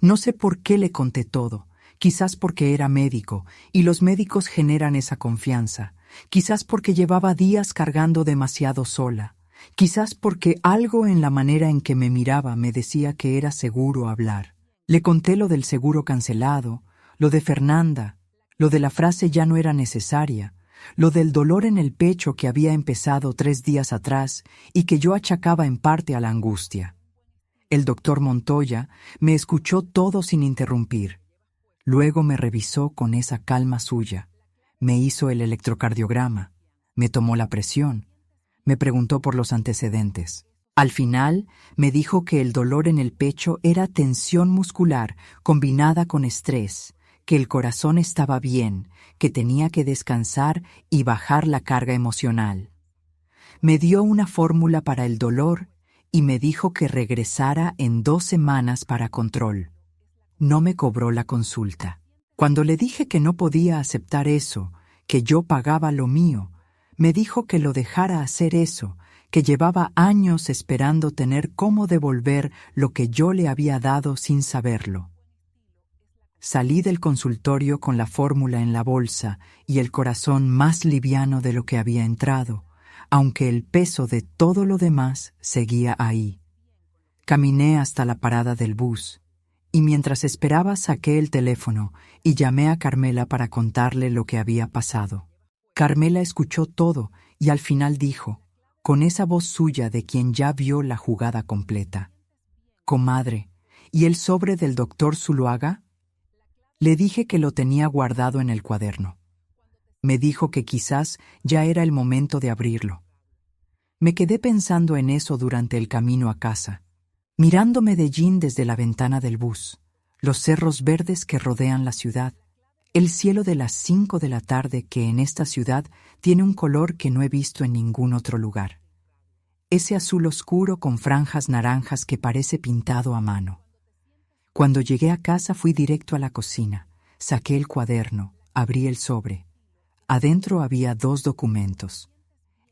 No sé por qué le conté todo, quizás porque era médico, y los médicos generan esa confianza, quizás porque llevaba días cargando demasiado sola, quizás porque algo en la manera en que me miraba me decía que era seguro hablar. Le conté lo del seguro cancelado, lo de Fernanda, lo de la frase ya no era necesaria, lo del dolor en el pecho que había empezado 3 días atrás y que yo achacaba en parte a la angustia. El doctor Montoya me escuchó todo sin interrumpir. Luego me revisó con esa calma suya. Me hizo el electrocardiograma, me tomó la presión, me preguntó por los antecedentes. Al final, me dijo que el dolor en el pecho era tensión muscular combinada con estrés, que el corazón estaba bien, que tenía que descansar y bajar la carga emocional. Me dio una fórmula para el dolor y me dijo que regresara en 2 semanas para control. No me cobró la consulta. Cuando le dije que no podía aceptar eso, que yo pagaba lo mío, me dijo que lo dejara hacer eso, que llevaba años esperando tener cómo devolver lo que yo le había dado sin saberlo. Salí del consultorio con la fórmula en la bolsa y el corazón más liviano de lo que había entrado, aunque el peso de todo lo demás seguía ahí. Caminé hasta la parada del bus, y mientras esperaba saqué el teléfono y llamé a Carmela para contarle lo que había pasado. Carmela escuchó todo y al final dijo, con esa voz suya de quien ya vio la jugada completa: «Comadre, ¿y el sobre del doctor Zuluaga?» Le dije que lo tenía guardado en el cuaderno. Me dijo que quizás ya era el momento de abrirlo. Me quedé pensando en eso durante el camino a casa, mirando Medellín desde la ventana del bus, los cerros verdes que rodean la ciudad, el cielo de las 5 de la tarde que en esta ciudad tiene un color que no he visto en ningún otro lugar. Ese azul oscuro con franjas naranjas que parece pintado a mano. Cuando llegué a casa fui directo a la cocina, saqué el cuaderno, abrí el sobre. Adentro había 2 documentos.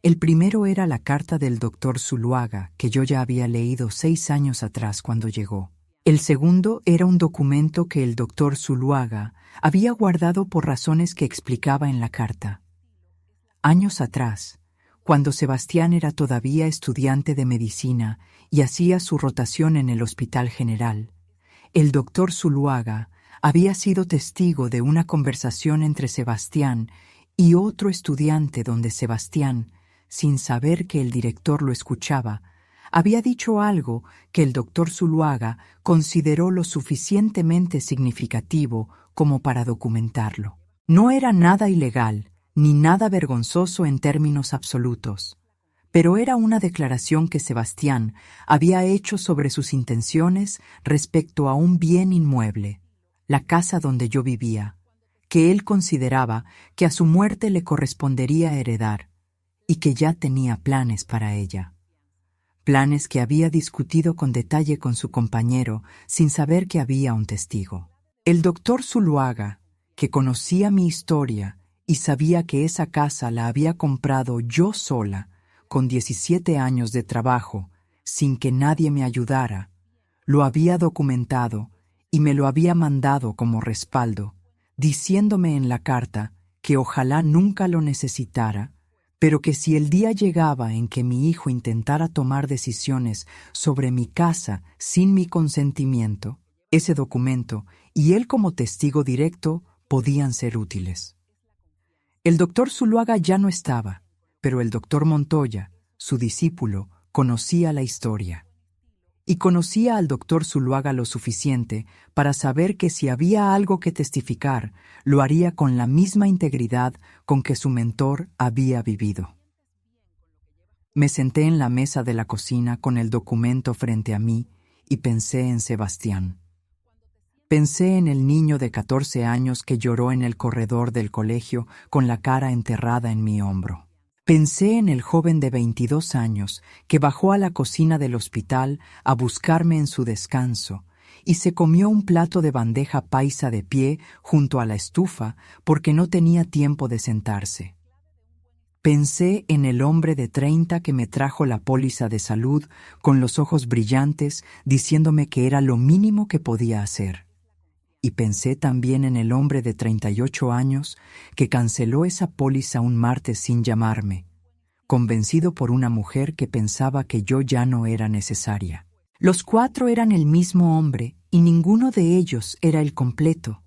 El primero era la carta del doctor Zuluaga, que yo ya había leído 6 años atrás cuando llegó. El segundo era un documento que el doctor Zuluaga había guardado por razones que explicaba en la carta. Años atrás, cuando Sebastián era todavía estudiante de medicina y hacía su rotación en el Hospital General, el doctor Zuluaga había sido testigo de una conversación entre Sebastián y otro estudiante donde Sebastián, sin saber que el director lo escuchaba, había dicho algo que el doctor Zuluaga consideró lo suficientemente significativo como para documentarlo. No era nada ilegal, ni nada vergonzoso en términos absolutos, pero era una declaración que Sebastián había hecho sobre sus intenciones respecto a un bien inmueble, la casa donde yo vivía, que él consideraba que a su muerte le correspondería heredar, y que ya tenía planes para ella. Planes que había discutido con detalle con su compañero sin saber que había un testigo. El doctor Zuluaga, que conocía mi historia y sabía que esa casa la había comprado yo sola, con 17 años de trabajo, sin que nadie me ayudara, lo había documentado y me lo había mandado como respaldo, diciéndome en la carta que ojalá nunca lo necesitara, pero que si el día llegaba en que mi hijo intentara tomar decisiones sobre mi casa sin mi consentimiento, ese documento y él como testigo directo podían ser útiles. El doctor Zuluaga ya no estaba, pero el doctor Montoya, su discípulo, conocía la historia. Y conocía al doctor Zuluaga lo suficiente para saber que si había algo que testificar, lo haría con la misma integridad con que su mentor había vivido. Me senté en la mesa de la cocina con el documento frente a mí y pensé en Sebastián. Pensé en el niño de 14 años que lloró en el corredor del colegio con la cara enterrada en mi hombro. Pensé en el joven de 22 años que bajó a la cocina del hospital a buscarme en su descanso y se comió un plato de bandeja paisa de pie junto a la estufa porque no tenía tiempo de sentarse. Pensé en el hombre de 30 que me trajo la póliza de salud con los ojos brillantes diciéndome que era lo mínimo que podía hacer. Y pensé también en el hombre de 38 años que canceló esa póliza un martes sin llamarme, convencido por una mujer que pensaba que yo ya no era necesaria. Los 4 eran el mismo hombre y ninguno de ellos era el completo.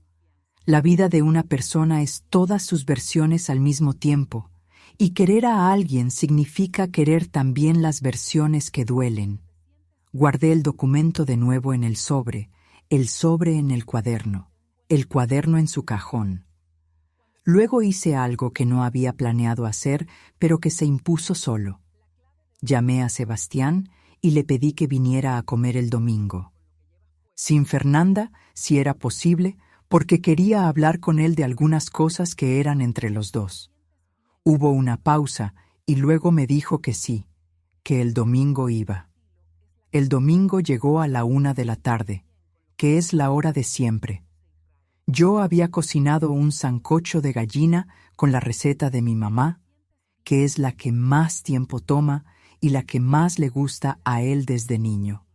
La vida de una persona es todas sus versiones al mismo tiempo, y querer a alguien significa querer también las versiones que duelen. Guardé el documento de nuevo en el sobre en el cuaderno en su cajón. Luego hice algo que no había planeado hacer, pero que se impuso solo. Llamé a Sebastián y le pedí que viniera a comer el domingo. Sin Fernanda, si era posible, porque quería hablar con él de algunas cosas que eran entre los dos. Hubo una pausa y luego me dijo que sí, que el domingo iba. El domingo llegó a la 1 de la tarde, que es la hora de siempre. Yo había cocinado un sancocho de gallina con la receta de mi mamá, que es la que más tiempo toma y la que más le gusta a él desde niño.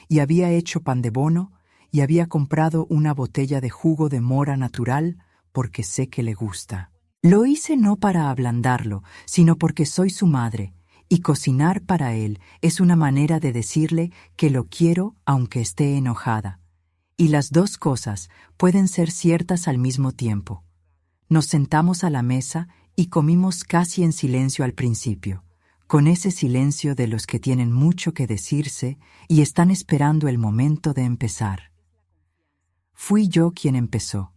Y había hecho pan de bono y había comprado una botella de jugo de mora natural porque sé que le gusta. Lo hice no para ablandarlo, sino porque soy su madre, y cocinar para él es una manera de decirle que lo quiero aunque esté enojada. Y las dos cosas pueden ser ciertas al mismo tiempo. Nos sentamos a la mesa y comimos casi en silencio al principio, con ese silencio de los que tienen mucho que decirse y están esperando el momento de empezar. Fui yo quien empezó.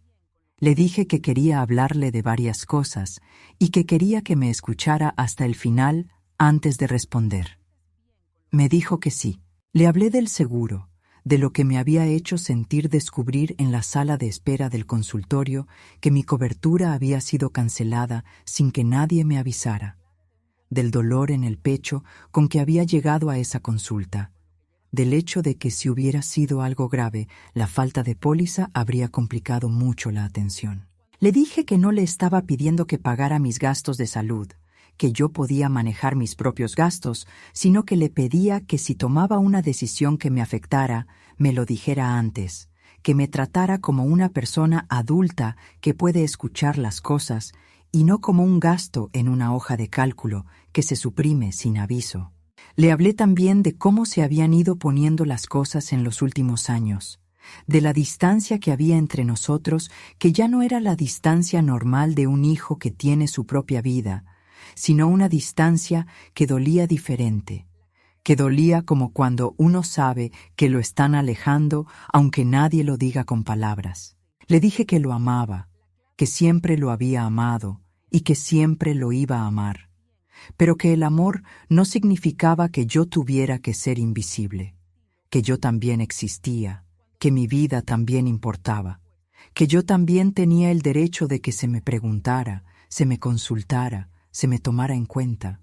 Le dije que quería hablarle de varias cosas y que quería que me escuchara hasta el final antes de responder. Me dijo que sí. Le hablé del seguro, de lo que me había hecho sentir descubrir en la sala de espera del consultorio que mi cobertura había sido cancelada sin que nadie me avisara, del dolor en el pecho con que había llegado a esa consulta, del hecho de que si hubiera sido algo grave, la falta de póliza habría complicado mucho la atención. Le dije que no le estaba pidiendo que pagara mis gastos de salud, que yo podía manejar mis propios gastos, sino que le pedía que si tomaba una decisión que me afectara, me lo dijera antes, que me tratara como una persona adulta que puede escuchar las cosas y no como un gasto en una hoja de cálculo que se suprime sin aviso. Le hablé también de cómo se habían ido poniendo las cosas en los últimos años, de la distancia que había entre nosotros, que ya no era la distancia normal de un hijo que tiene su propia vida, sino una distancia que dolía diferente, que dolía como cuando uno sabe que lo están alejando aunque nadie lo diga con palabras. Le dije que lo amaba, que siempre lo había amado y que siempre lo iba a amar, pero que el amor no significaba que yo tuviera que ser invisible, que yo también existía, que mi vida también importaba, que yo también tenía el derecho de que se me preguntara, se me consultara, se me tomara en cuenta.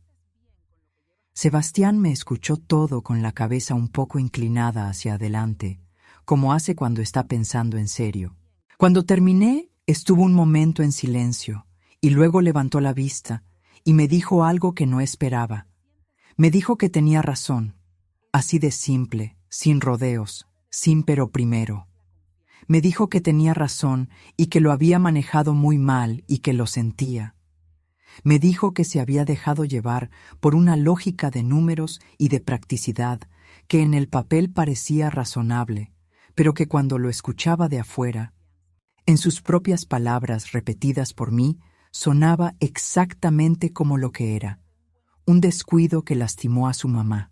Sebastián me escuchó todo con la cabeza un poco inclinada hacia adelante, como hace cuando está pensando en serio. Cuando terminé, estuvo un momento en silencio, y luego levantó la vista, y me dijo algo que no esperaba. Me dijo que tenía razón, así de simple, sin rodeos, sin pero primero. Me dijo que tenía razón y que lo había manejado muy mal y que lo sentía. Me dijo que se había dejado llevar por una lógica de números y de practicidad que en el papel parecía razonable, pero que cuando lo escuchaba de afuera, en sus propias palabras repetidas por mí, sonaba exactamente como lo que era, un descuido que lastimó a su mamá.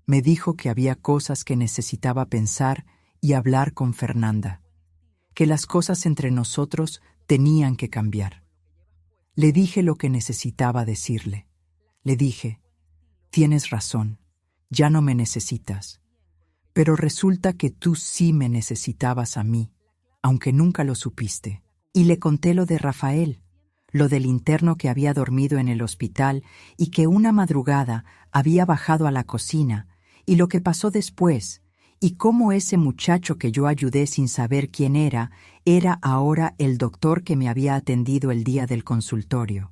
Me dijo que había cosas que necesitaba pensar y hablar con Fernanda, que las cosas entre nosotros tenían que cambiar. Le dije lo que necesitaba decirle. Le dije, tienes razón, ya no me necesitas. Pero resulta que tú sí me necesitabas a mí, aunque nunca lo supiste. Y le conté lo de Rafael, lo del interno que había dormido en el hospital y que una madrugada había bajado a la cocina, y lo que pasó después, y cómo ese muchacho que yo ayudé sin saber quién era ahora el doctor que me había atendido el día del consultorio.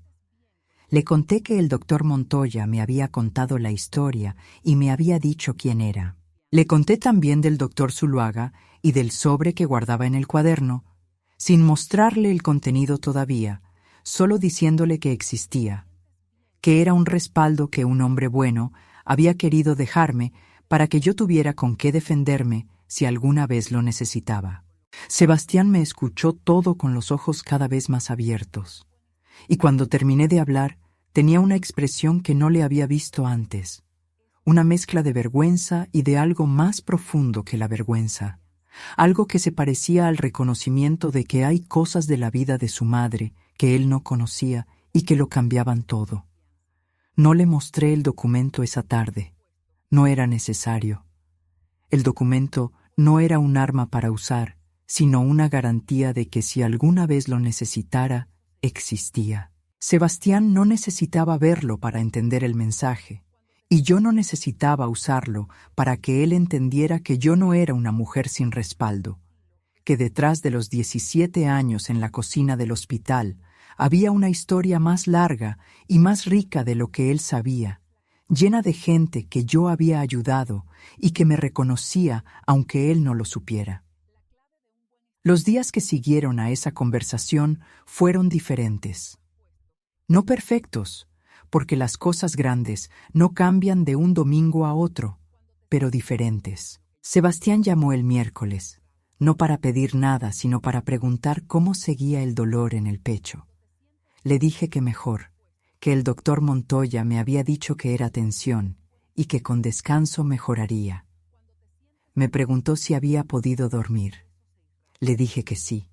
Le conté que el doctor Montoya me había contado la historia y me había dicho quién era. Le conté también del doctor Zuluaga y del sobre que guardaba en el cuaderno, sin mostrarle el contenido todavía, solo diciéndole que existía, que era un respaldo que un hombre bueno había querido dejarme para que yo tuviera con qué defenderme si alguna vez lo necesitaba. Sebastián me escuchó todo con los ojos cada vez más abiertos, y cuando terminé de hablar, tenía una expresión que no le había visto antes, una mezcla de vergüenza y de algo más profundo que la vergüenza, algo que se parecía al reconocimiento de que hay cosas de la vida de su madre que él no conocía y que lo cambiaban todo. No le mostré el documento esa tarde. No era necesario. El documento no era un arma para usar, sino una garantía de que si alguna vez lo necesitara, existía. Sebastián no necesitaba verlo para entender el mensaje, y yo no necesitaba usarlo para que él entendiera que yo no era una mujer sin respaldo, que detrás de los 17 años en la cocina del hospital había una historia más larga y más rica de lo que él sabía, llena de gente que yo había ayudado y que me reconocía aunque él no lo supiera. Los días que siguieron a esa conversación fueron diferentes. No perfectos, porque las cosas grandes no cambian de un domingo a otro, pero diferentes. Sebastián llamó el miércoles, no para pedir nada, sino para preguntar cómo seguía el dolor en el pecho. Le dije que mejor, que el doctor Montoya me había dicho que era tensión y que con descanso mejoraría. Me preguntó si había podido dormir. Le dije que sí.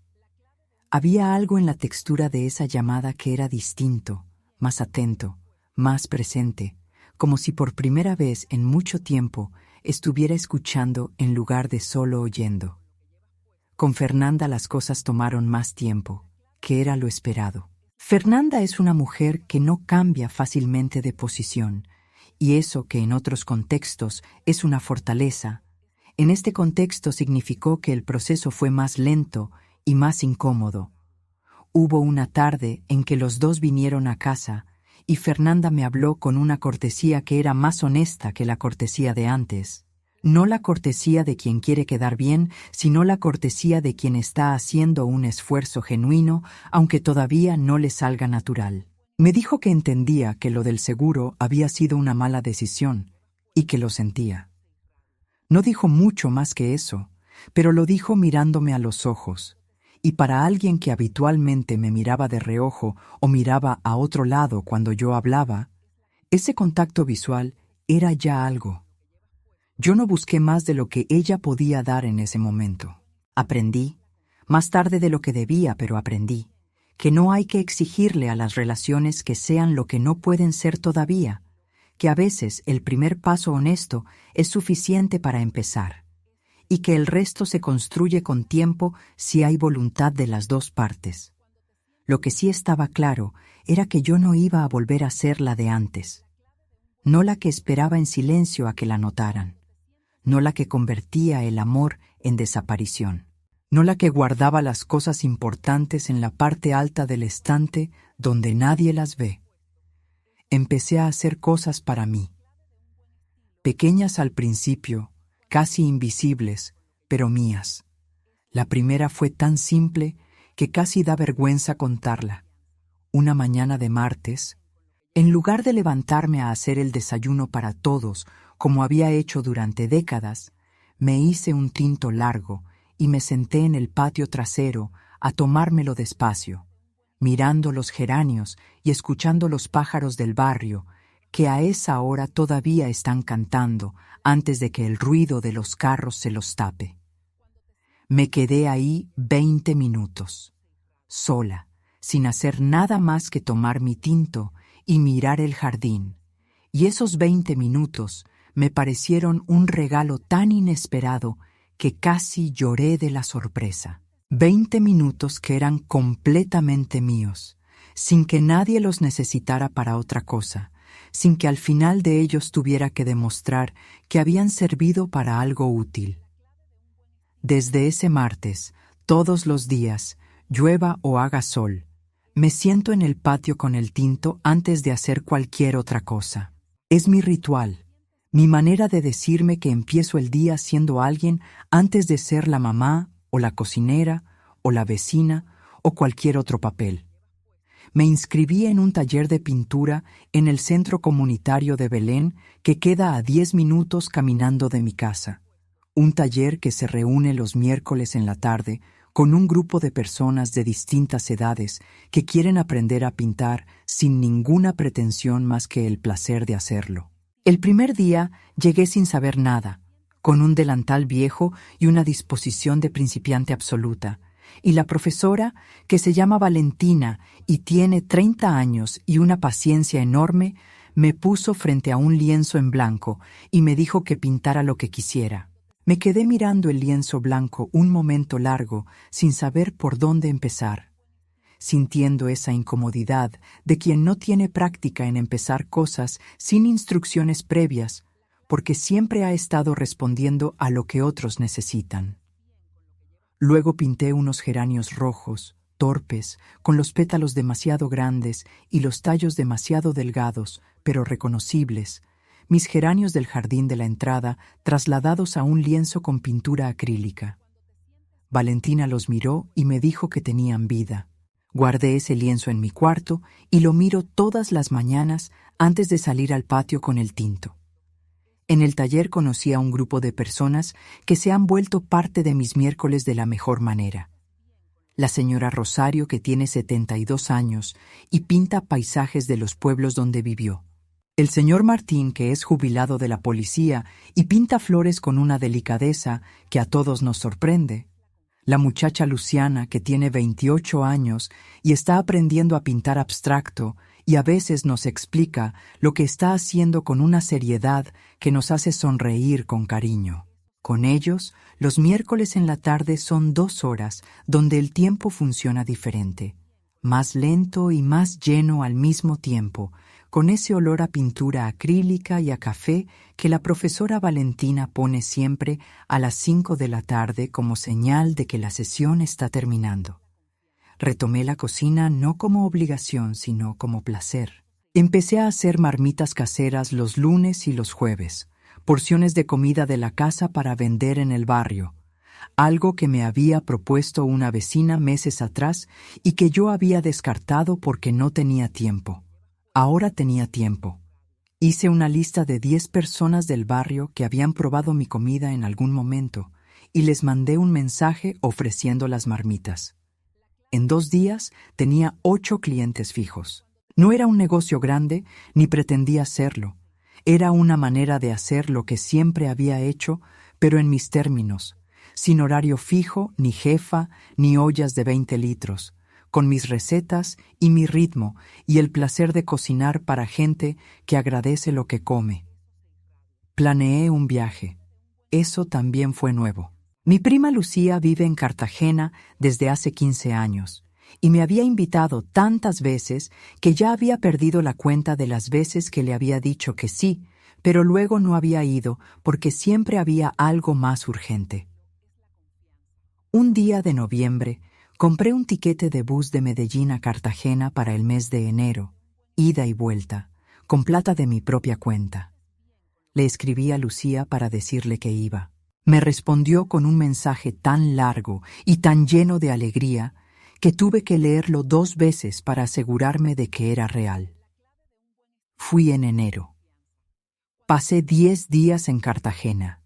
Había algo en la textura de esa llamada que era distinto, más atento, más presente, como si por primera vez en mucho tiempo estuviera escuchando en lugar de solo oyendo. Con Fernanda las cosas tomaron más tiempo, que era lo esperado. Fernanda es una mujer que no cambia fácilmente de posición, y eso que en otros contextos es una fortaleza, en este contexto significó que el proceso fue más lento y más incómodo. Hubo una tarde en que los dos vinieron a casa y Fernanda me habló con una cortesía que era más honesta que la cortesía de antes. No la cortesía de quien quiere quedar bien, sino la cortesía de quien está haciendo un esfuerzo genuino, aunque todavía no le salga natural. Me dijo que entendía que lo del seguro había sido una mala decisión y que lo sentía. No dijo mucho más que eso, pero lo dijo mirándome a los ojos, y para alguien que habitualmente me miraba de reojo o miraba a otro lado cuando yo hablaba, ese contacto visual era ya algo. Yo no busqué más de lo que ella podía dar en ese momento. Aprendí, más tarde de lo que debía, pero aprendí, que no hay que exigirle a las relaciones que sean lo que no pueden ser todavía, que a veces el primer paso honesto es suficiente para empezar, y que el resto se construye con tiempo si hay voluntad de las dos partes. Lo que sí estaba claro era que yo no iba a volver a ser la de antes, no la que esperaba en silencio a que la notaran, no la que convertía el amor en desaparición, no la que guardaba las cosas importantes en la parte alta del estante donde nadie las ve. Empecé a hacer cosas para mí. Pequeñas al principio, casi invisibles, pero mías. La primera fue tan simple que casi da vergüenza contarla. Una mañana de martes, en lugar de levantarme a hacer el desayuno para todos, como había hecho durante décadas, me hice un tinto largo y me senté en el patio trasero a tomármelo despacio, mirando los geranios y escuchando los pájaros del barrio, que a esa hora todavía están cantando antes de que el ruido de los carros se los tape. Me quedé ahí 20 minutos, sola, sin hacer nada más que tomar mi tinto y mirar el jardín, y esos 20 minutos me parecieron un regalo tan inesperado que casi lloré de la sorpresa. 20 minutos que eran completamente míos, sin que nadie los necesitara para otra cosa, sin que al final de ellos tuviera que demostrar que habían servido para algo útil. Desde ese martes, todos los días, llueva o haga sol, me siento en el patio con el tinto antes de hacer cualquier otra cosa. Es mi ritual, Mi manera de decirme que empiezo el día siendo alguien antes de ser la mamá o la cocinera o la vecina o cualquier otro papel. Me inscribí en un taller de pintura en el centro comunitario de Belén que queda a 10 minutos caminando de mi casa. Un taller que se reúne los miércoles en la tarde con un grupo de personas de distintas edades que quieren aprender a pintar sin ninguna pretensión más que el placer de hacerlo. El primer día llegué sin saber nada, con un delantal viejo y una disposición de principiante absoluta, y la profesora, que se llama Valentina y tiene 30 años y una paciencia enorme, me puso frente a un lienzo en blanco y me dijo que pintara lo que quisiera. Me quedé mirando el lienzo blanco un momento largo sin saber por dónde empezar, sintiendo esa incomodidad de quien no tiene práctica en empezar cosas sin instrucciones previas, porque siempre ha estado respondiendo a lo que otros necesitan. Luego pinté unos geranios rojos, torpes, con los pétalos demasiado grandes y los tallos demasiado delgados, pero reconocibles, mis geranios del jardín de la entrada trasladados a un lienzo con pintura acrílica. Valentina los miró y me dijo que tenían vida. Guardé ese lienzo en mi cuarto y lo miro todas las mañanas antes de salir al patio con el tinto. En el taller conocí a un grupo de personas que se han vuelto parte de mis miércoles de la mejor manera. La señora Rosario, que tiene 72 años y pinta paisajes de los pueblos donde vivió. El señor Martín, que es jubilado de la policía y pinta flores con una delicadeza que a todos nos sorprende. La muchacha Luciana, que tiene 28 años y está aprendiendo a pintar abstracto y a veces nos explica lo que está haciendo con una seriedad que nos hace sonreír con cariño. Con ellos, los miércoles en la tarde son 2 horas donde el tiempo funciona diferente, más lento y más lleno al mismo tiempo, con ese olor a pintura acrílica y a café que la profesora Valentina pone siempre a las 5 de la tarde como señal de que la sesión está terminando. Retomé la cocina no como obligación, sino como placer. Empecé a hacer marmitas caseras los lunes y los jueves, porciones de comida de la casa para vender en el barrio, algo que me había propuesto una vecina meses atrás y que yo había descartado porque no tenía tiempo. Ahora tenía tiempo. Hice una lista de 10 personas del barrio que habían probado mi comida en algún momento y les mandé un mensaje ofreciendo las marmitas. En 2 días tenía 8 clientes fijos. No era un negocio grande ni pretendía serlo. Era una manera de hacer lo que siempre había hecho, pero en mis términos, sin horario fijo, ni jefa, ni ollas de 20 litros, con mis recetas y mi ritmo y el placer de cocinar para gente que agradece lo que come. Planeé un viaje. Eso también fue nuevo. Mi prima Lucía vive en Cartagena desde hace 15 años y me había invitado tantas veces que ya había perdido la cuenta de las veces que le había dicho que sí, pero luego no había ido porque siempre había algo más urgente. Un día de noviembre, compré un tiquete de bus de Medellín a Cartagena para el mes de enero, ida y vuelta, con plata de mi propia cuenta. Le escribí a Lucía para decirle que iba. Me respondió con un mensaje tan largo y tan lleno de alegría que tuve que leerlo 2 veces para asegurarme de que era real. Fui en enero. Pasé 10 días en Cartagena,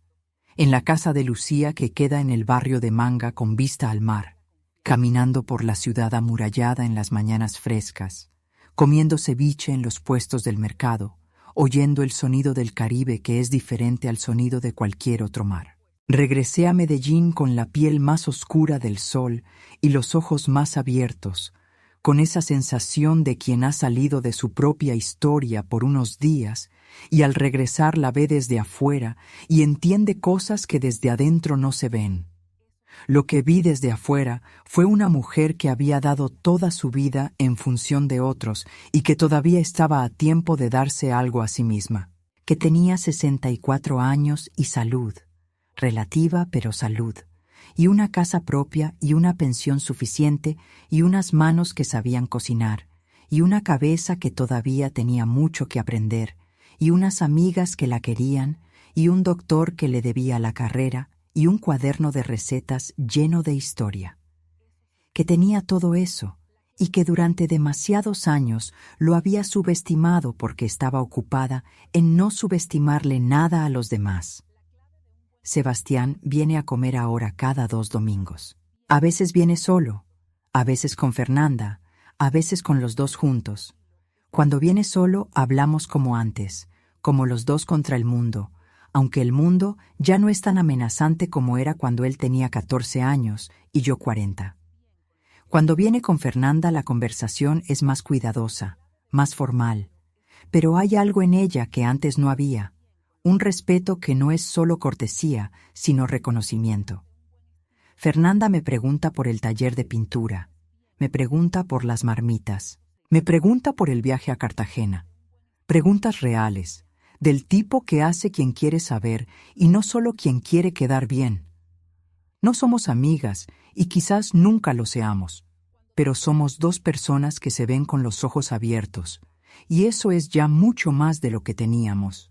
en la casa de Lucía que queda en el barrio de Manga con vista al mar, caminando por la ciudad amurallada en las mañanas frescas, comiendo ceviche en los puestos del mercado, oyendo el sonido del Caribe que es diferente al sonido de cualquier otro mar. Regresé a Medellín con la piel más oscura del sol y los ojos más abiertos, con esa sensación de quien ha salido de su propia historia por unos días y al regresar la ve desde afuera y entiende cosas que desde adentro no se ven. Lo que vi desde afuera fue una mujer que había dado toda su vida en función de otros y que todavía estaba a tiempo de darse algo a sí misma, que tenía 64 años y salud, relativa pero salud, y una casa propia y una pensión suficiente y unas manos que sabían cocinar, y una cabeza que todavía tenía mucho que aprender, y unas amigas que la querían, y un doctor que le debía la carrera, y un cuaderno de recetas lleno de historia. Que tenía todo eso, y que durante demasiados años lo había subestimado porque estaba ocupada en no subestimarle nada a los demás. Sebastián viene a comer ahora cada 2 domingos. A veces viene solo, a veces con Fernanda, a veces con los dos juntos. Cuando viene solo hablamos como antes, como los dos contra el mundo, aunque el mundo ya no es tan amenazante como era cuando él tenía 14 años y yo 40. Cuando viene con Fernanda la conversación es más cuidadosa, más formal, pero hay algo en ella que antes no había, un respeto que no es solo cortesía, sino reconocimiento. Fernanda me pregunta por el taller de pintura, me pregunta por las marmitas, me pregunta por el viaje a Cartagena. Preguntas reales, del tipo que hace quien quiere saber y no solo quien quiere quedar bien. No somos amigas y quizás nunca lo seamos, pero somos dos personas que se ven con los ojos abiertos, y eso es ya mucho más de lo que teníamos.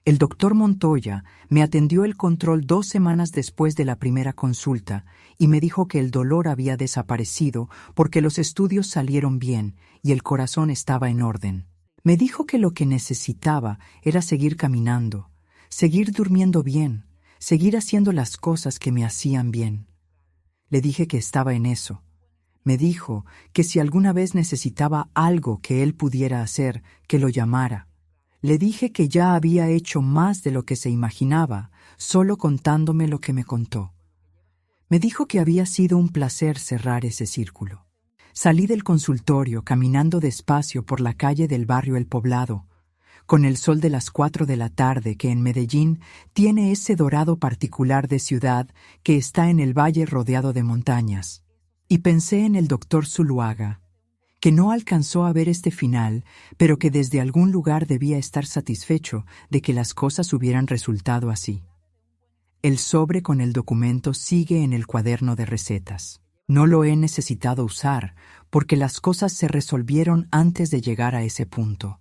El doctor Montoya me atendió el control 2 semanas después de la primera consulta y me dijo que el dolor había desaparecido porque los estudios salieron bien y el corazón estaba en orden. Me dijo que lo que necesitaba era seguir caminando, seguir durmiendo bien, seguir haciendo las cosas que me hacían bien. Le dije que estaba en eso. Me dijo que si alguna vez necesitaba algo que él pudiera hacer, que lo llamara. Le dije que ya había hecho más de lo que se imaginaba, solo contándome lo que me contó. Me dijo que había sido un placer cerrar ese círculo. Salí del consultorio caminando despacio por la calle del barrio El Poblado, con el sol de las 4 de la tarde que en Medellín tiene ese dorado particular de ciudad que está en el valle rodeado de montañas. Y pensé en el doctor Zuluaga, que no alcanzó a ver este final, pero que desde algún lugar debía estar satisfecho de que las cosas hubieran resultado así. El sobre con el documento sigue en el cuaderno de recetas. No lo he necesitado usar, porque las cosas se resolvieron antes de llegar a ese punto.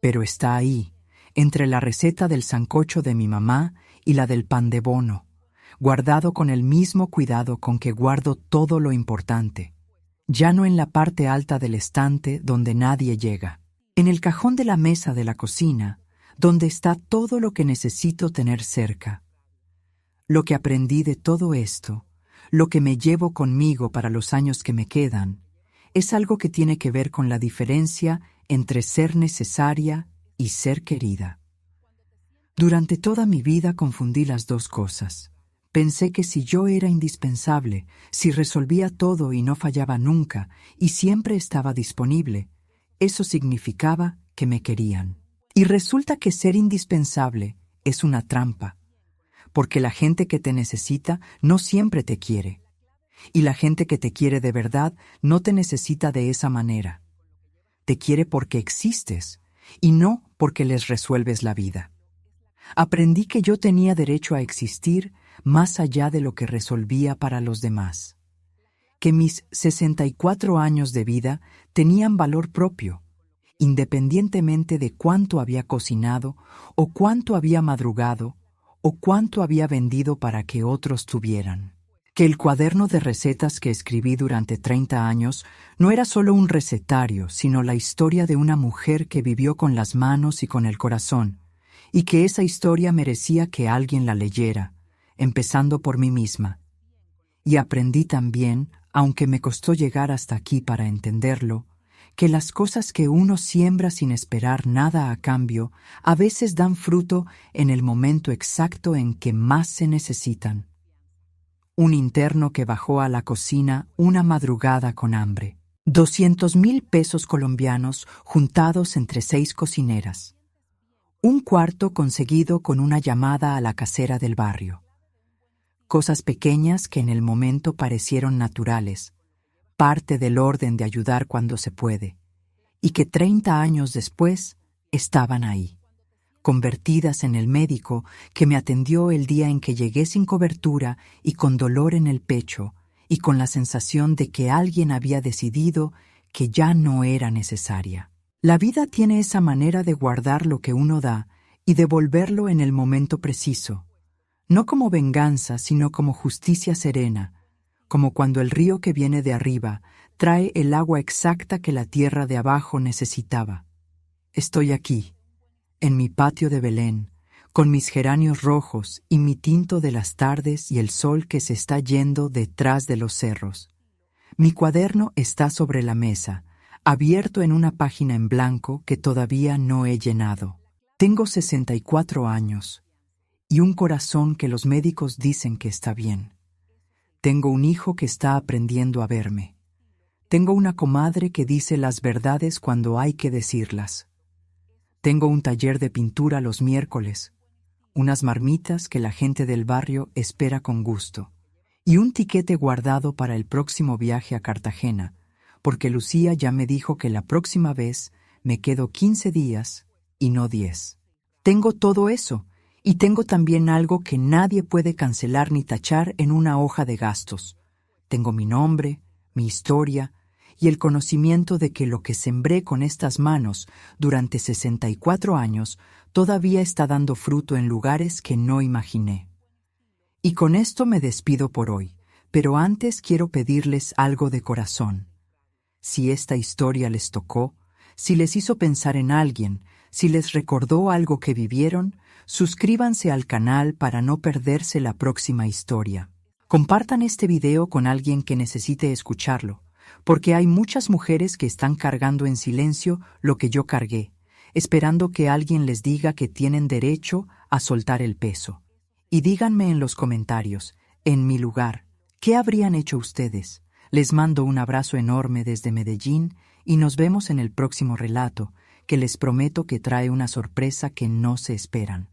Pero está ahí, entre la receta del sancocho de mi mamá y la del pan de bono, guardado con el mismo cuidado con que guardo todo lo importante. Ya no en la parte alta del estante donde nadie llega, en el cajón de la mesa de la cocina, donde está todo lo que necesito tener cerca. Lo que aprendí de todo esto, lo que me llevo conmigo para los años que me quedan, es algo que tiene que ver con la diferencia entre ser necesaria y ser querida. Durante toda mi vida confundí las dos cosas. Pensé que si yo era indispensable, si resolvía todo y no fallaba nunca, y siempre estaba disponible, eso significaba que me querían. Y resulta que ser indispensable es una trampa, porque la gente que te necesita no siempre te quiere, y la gente que te quiere de verdad no te necesita de esa manera. Te quiere porque existes, y no porque les resuelves la vida. Aprendí que yo tenía derecho a existir más allá de lo que resolvía para los demás. Que mis 64 años de vida tenían valor propio, independientemente de cuánto había cocinado, o cuánto había madrugado, o cuánto había vendido para que otros tuvieran. Que el cuaderno de recetas que escribí durante 30 años no era solo un recetario, sino la historia de una mujer que vivió con las manos y con el corazón, y que esa historia merecía que alguien la leyera, empezando por mí misma. Y aprendí también, aunque me costó llegar hasta aquí para entenderlo, que las cosas que uno siembra sin esperar nada a cambio, a veces dan fruto en el momento exacto en que más se necesitan. Un interno que bajó a la cocina una madrugada con hambre. 200,000 pesos colombianos juntados entre 6 cocineras. Un cuarto conseguido con una llamada a la casera del barrio. Cosas pequeñas que en el momento parecieron naturales, parte del orden de ayudar cuando se puede, y que 30 años después estaban ahí, convertidas en el médico que me atendió el día en que llegué sin cobertura y con dolor en el pecho, y con la sensación de que alguien había decidido que ya no era necesaria. La vida tiene esa manera de guardar lo que uno da y devolverlo en el momento preciso, no como venganza, sino como justicia serena, como cuando el río que viene de arriba trae el agua exacta que la tierra de abajo necesitaba. Estoy aquí, en mi patio de Belén, con mis geranios rojos y mi tinto de las tardes y el sol que se está yendo detrás de los cerros. Mi cuaderno está sobre la mesa, abierto en una página en blanco que todavía no he llenado. Tengo 64 años y un corazón que los médicos dicen que está bien. Tengo un hijo que está aprendiendo a verme. Tengo una comadre que dice las verdades cuando hay que decirlas. Tengo un taller de pintura los miércoles, unas marmitas que la gente del barrio espera con gusto, y un tiquete guardado para el próximo viaje a Cartagena, porque Lucía ya me dijo que la próxima vez me quedo 15 días y no 10. Tengo todo eso, y tengo también algo que nadie puede cancelar ni tachar en una hoja de gastos. Tengo mi nombre, mi historia, y el conocimiento de que lo que sembré con estas manos durante 64 años todavía está dando fruto en lugares que no imaginé. Y con esto me despido por hoy, pero antes quiero pedirles algo de corazón. Si esta historia les tocó, si les hizo pensar en alguien, si les recordó algo que vivieron, suscríbanse al canal para no perderse la próxima historia. Compartan este video con alguien que necesite escucharlo, porque hay muchas mujeres que están cargando en silencio lo que yo cargué, esperando que alguien les diga que tienen derecho a soltar el peso. Y díganme en los comentarios, en mi lugar, ¿qué habrían hecho ustedes? Les mando un abrazo enorme desde Medellín y nos vemos en el próximo relato, que les prometo que trae una sorpresa que no se esperan.